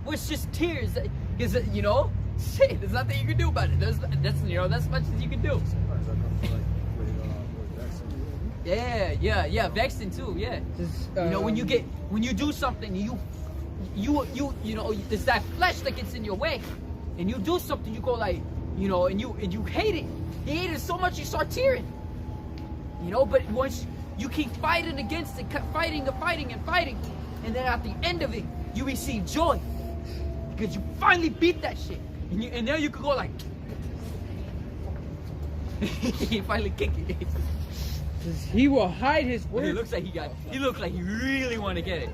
was just tears. Because you know, shit, there's nothing you can do about it. That's as much as you can do. Yeah, vexing too. Yeah, you know, when you do something, you know, it's that flesh that gets in your way, and you do something, you go like, you know, and you hate it. You hate it so much you start tearing. You know, but once you keep fighting against it, fighting, and then at the end of it, you receive joy because you finally beat that shit, and now you could go like, you finally kick it. He will hide his word. He looks like he really want to get it.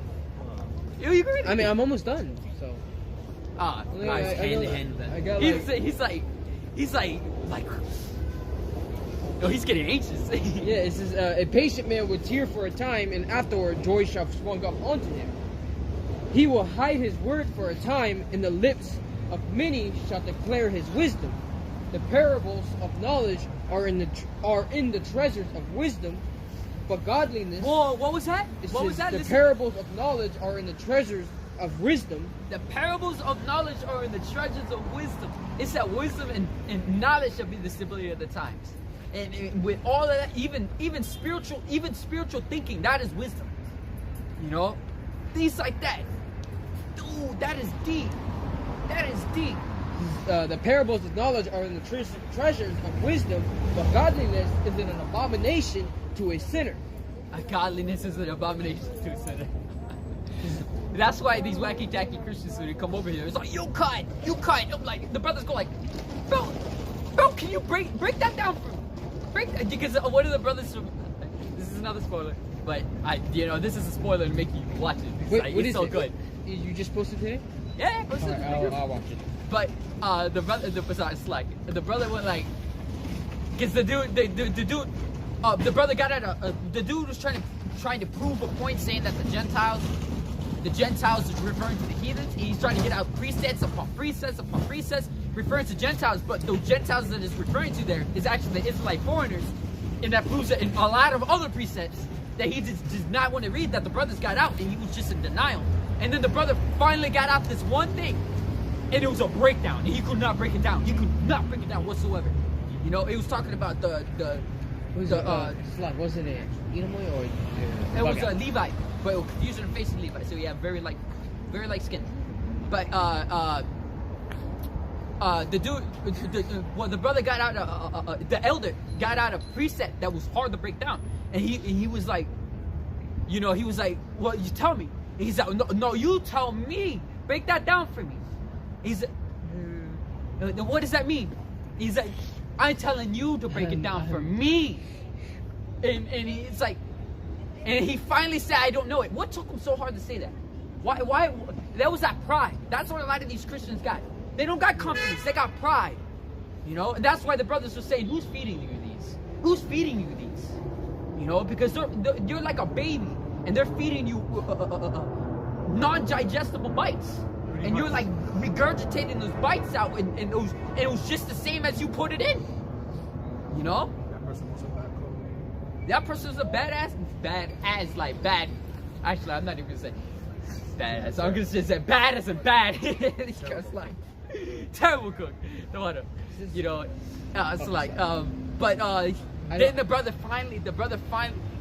I mean, I'm almost done. So. Nice hand in hand with that. I got He's like, oh, he's getting anxious. yeah, it says, a patient man will tear for a time, and afterward joy shall sprung up onto him. He will hide his word for a time, and the lips of many shall declare his wisdom. The parables of knowledge are in the treasures of wisdom, but godliness. Whoa, what was that? What was that? The parables of knowledge are in the treasures of wisdom. The parables of knowledge are in the treasures of wisdom. It's that wisdom and knowledge shall be the stability of the times. And with all of that, even spiritual thinking, that is wisdom. You know, things like that. Dude, that is deep. That is deep. The parables of knowledge are in the treasures of wisdom, but godliness is an abomination to a sinner. Godliness is an abomination to a sinner. That's why these wacky tacky Christians, when they come over here, it's like, you cut. I'm like, the brothers go like, bro, can you break that down for me? Because one of the brothers, this is another spoiler, but this is a spoiler to make you watch it. Wait, what it's is so it? good. You just posted today? Yeah, I posted it. I'll watch it. But the brother went like, because the brother got at the dude was trying to prove a point, saying that the Gentiles is referring to the heathens. He's trying to get out precepts upon precepts upon precepts, referring to Gentiles, but the Gentiles that is referring to there is actually the Israelite foreigners, and that proves that in a lot of other precepts that he just did not want to read, that the brothers got out, and he was just in denial. And then the brother finally got out this one thing, and it was a breakdown, and he could not break it down. He could not break it down whatsoever. You know, it was talking about Was it an Edomite or? It was a Levite, but it was confusion and facing Levite, so yeah, very light skin. But the brother got out the elder got out a precept that was hard to break down, and he was like, you know, he was like, well, you tell me. And he's like, no, you tell me, break that down for me. He's like, what does that mean? He's like, I'm telling you to break it down for me. And he's like, and he finally said, I don't know it. What took him so hard to say that? Why? That was that pride. That's what a lot of these Christians got. They don't got confidence. They got pride. You know, and that's why the brothers were saying, who's feeding you these? Who's feeding you these? You know, because you're like a baby, and they're feeding you non-digestible bites. And you're like regurgitating those bites out, and it was just the same as you put it in. You know? That person was a bad coach. That person was a bad. Actually, I'm not even gonna say badass. I'm gonna just say bad as in bad. These guys like terrible cook. No wonder. You know, it's like but then the brother finally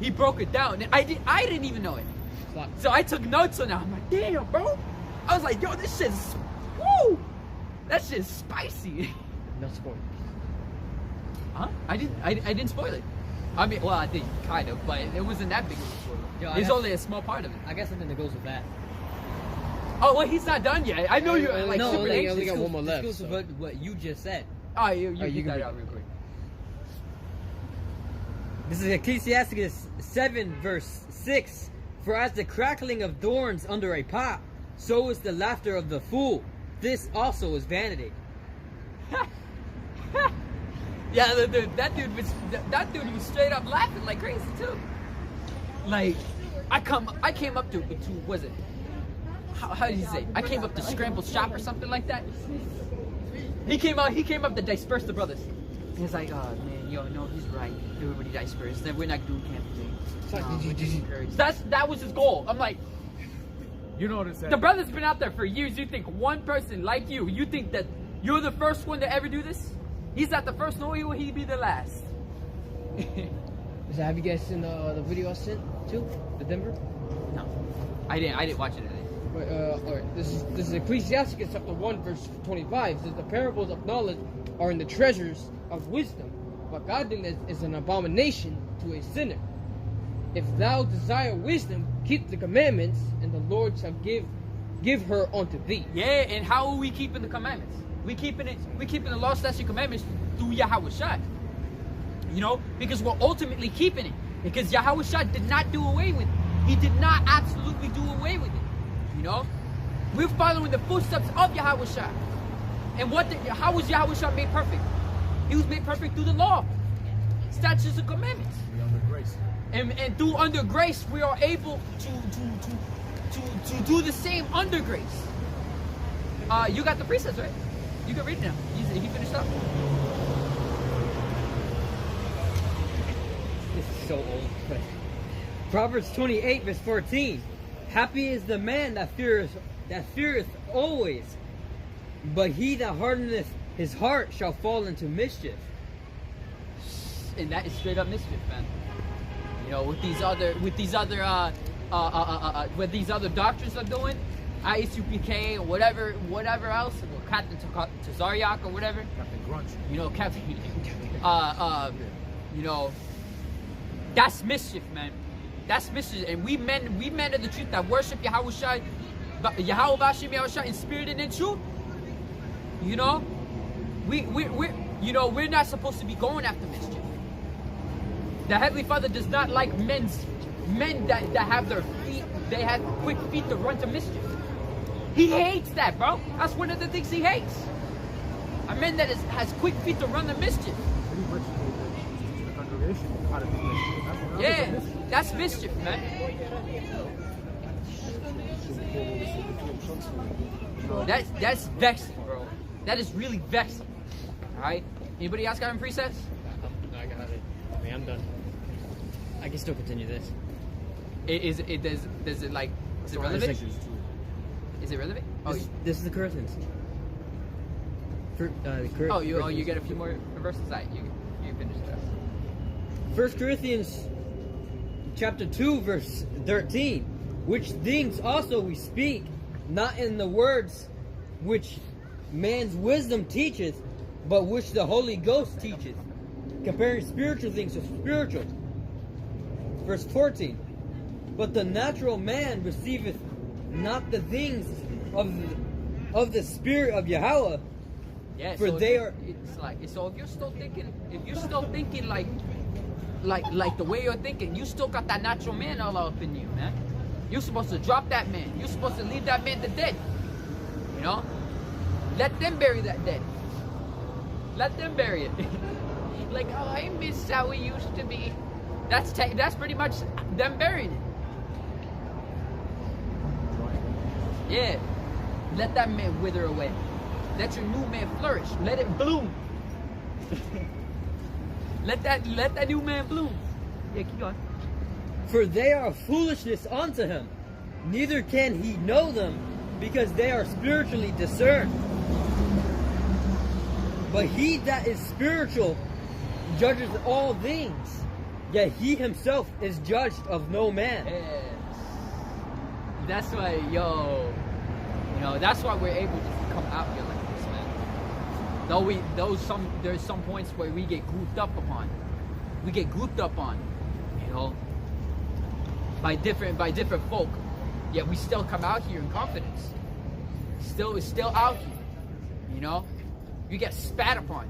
he broke it down, and I didn't even know it. So I took notes on it. I'm like, damn, bro. I was like, yo, this shit's, woo! That shit's spicy. No spoilers. Huh? I didn't spoil it. I mean, well, I did kind of, but it wasn't that big of a spoiler. Yo, It's only a small part of it. I got something that goes with that. Oh, well, he's not done yet. I know you're like No, super like, anxious. only got one more left, This goes so. with what you just said. Oh, you you get can that read out real quick. This is Ecclesiastes 7 verse 6. For as the crackling of thorns under a pot, so is the laughter of the fool. This also is vanity. Yeah, that dude was straight up laughing like crazy too. Like, I came up to was it? How did you say? I came up to Scramble Shop or something like that. He came up to disperse the brothers. He's like, oh man, yo, no, he's right. Everybody disperse. Then we're not doing camping. That was his goal. I'm like, You notice that the brother's been out there for years. You think one person like you think that you're the first one to ever do this? He's not the first, nor will he be the last. So have you guys seen the video I sent too? The Denver? No, I didn't watch it. But, all right. This is Ecclesiastes chapter 1 verse 25. It says the parables of knowledge are in the treasures of wisdom, but godliness is an abomination to a sinner. If thou desire wisdom, keep the commandments, and the Lord shall give her unto thee. Yeah, and how are we keeping the commandments? We keeping the law, statutes, and commandments through Yahawashi. You know, because we're ultimately keeping it. Because Yahawashi did not do away with it. He did not absolutely do away with it. You know, we're following the footsteps of Yahawashi. And how was Yahawashi made perfect? He was made perfect through the law, statutes, and commandments. we under grace. And through under grace, we are able to do the same under grace. You got the precepts, right? You can read it now. He finished up. This is so old. But Proverbs 28 verse 14. Happy is the man that feareth always, but he that hardeneth his heart shall fall into mischief. And that is straight up mischief, man. You know, what these other doctors are doing, ISUPK or whatever else, or Captain Tzaryak or whatever. Captain Grunch. You know, Captain. You know, that's mischief, man. That's mischief, and we men of the truth that worship Yahawashi, Yahawashi in spirit and in truth. You know, we're not supposed to be going after mischief. The Heavenly Father does not like men that have their feet, they have quick feet to run to mischief. He hates that, bro. That's one of the things he hates. A man that has quick feet to run to mischief. Pretty much teaching the congregation how to do mischief. Yeah, that's mischief, man. That's vexing, bro. That is really vexing. All right. Anybody else got any presets? No, I got it. I mean, I'm done. I can still continue this. Is it relevant? Is it relevant? Oh, This is the Corinthians. you get a few more verses. Right, you finish that. 1 Corinthians chapter 2 verse 13. Which things also we speak, not in the words which man's wisdom teacheth, but which the Holy Ghost teacheth, comparing spiritual things to spiritual. Verse 14. But the natural man receiveth not the things of the Spirit of Yahweh, Yeah, for so they are. It's like, so if you're still thinking like the way you're thinking, you still got that natural man all up in you, man. You're supposed to drop that man. You're supposed to leave that man to dead. You know, let them bury that dead. Let them bury it. Like, oh, I miss how we used to be. That's pretty much them burying it. Yeah, let that man wither away. Let your new man flourish. Let it bloom. let that new man bloom. Yeah, keep going. For they are foolishness unto him, neither can he know them, because they are spiritually discerned. But he that is spiritual judges all things, yet he himself is judged of no man. Yes. That's why, that's why we're able to come out here like this, man. there's some points where we get grouped up upon. We get grouped up on, you know, by different folk. Yet we still come out here in confidence. Still out here, you know. We get spat upon,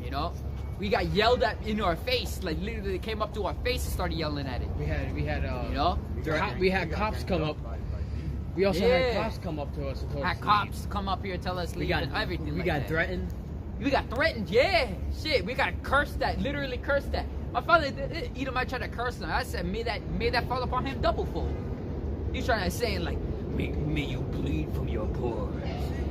you know. We got yelled at in our face, like literally they came up to our face and started yelling at it. We had you know, we had cops come up. We also had cops come up to us. Had cops come up here, tell us leave and everything. We like got that. threatened. We got threatened, yeah. Shit, we got cursed at, literally cursed at. My father, Edomite tried to curse him. I said, may that fall upon him double fold. He's trying to say like, may you bleed from your pores.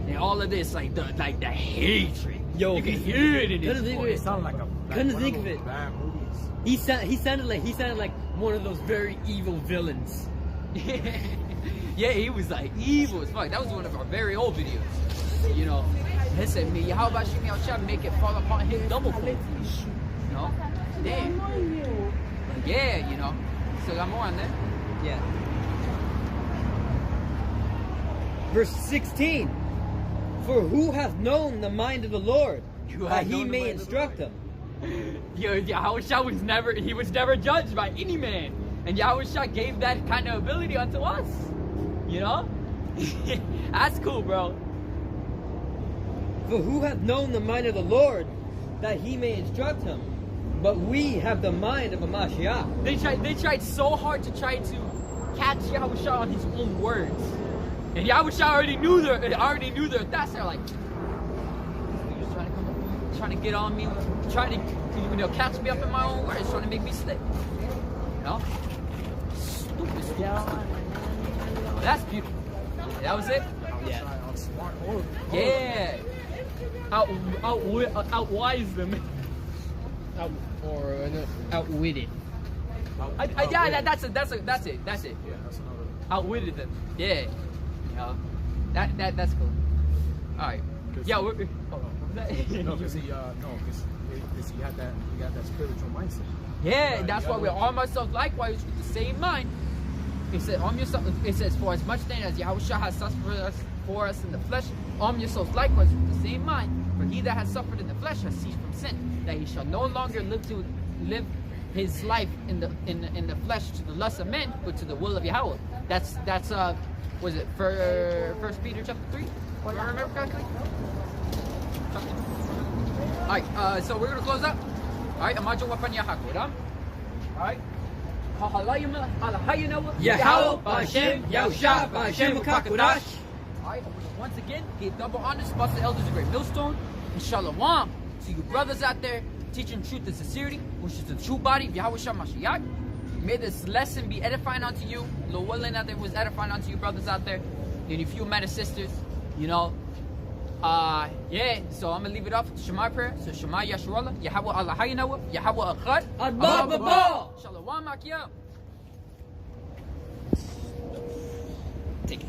And all of this, like the hatred. Yo, you can hear it in his voice. It sounded like Couldn't think of it. bad movies. He sounded like one of those very evil villains. Yeah, he was like evil as fuck. That was one of our very old videos. You know, he said, "Me, how about you? I'll try to make it fall upon him double fold." You know, damn. But yeah, you know, still got more on there. Yeah. Verse 16. For who hath known the mind of the Lord, that he may instruct him? Yo, Yahushua was never judged by any man. And Yahushua gave that kind of ability unto us. You know? That's cool, bro. For who hath known the mind of the Lord, that he may instruct him? But we have the mind of a Mashiach. They tried so hard to try to catch Yahushua on his own words. And Yahushua already knew their thoughts. They're like, he's trying to come up, trying to get on me, trying to catch me up in my own words, trying to make me slip. You know? Stupid. That's beautiful. That was it? Yeah. Yeah. Outwise them. Outwitted. Yeah, that's it. Yeah, that's another. Outwitted them. Yeah. You know, that's cool. All right. Yeah. What was that? No, because he had that spiritual mindset. Yeah, that's why we arm ourselves likewise with the same mind. It said, arm yourself. It says, for as much then as Yahushua has suffered for us in the flesh, arm yourselves likewise with the same mind. For he that has suffered in the flesh has ceased from sin, that he shall no longer live his life in the flesh to the lust of men, but to the will of Yahweh. That's was it for 1 Peter chapter 3? Do I remember correctly? All right, so we're gonna close up. All right, imagine what All right. Yahweh, Ba'Shem, Yahusha, Ba'Shem, Kakodash. Alright, once again, give double honors to the elders of Great Millstone, and shalom to you brothers out there teaching truth and sincerity, which is the true body of Yahweh Mashiach. May this lesson be edifying unto you. Lord willing out there was edifying unto you brothers out there, and if you met sisters, you know. Yeah, so I'm gonna leave it off with Shema prayer. So Shema Yasharallah, Yahweh Allah Hayinawa, Yahweh Akhad, Adbab. Shalom Makiyam. Take it.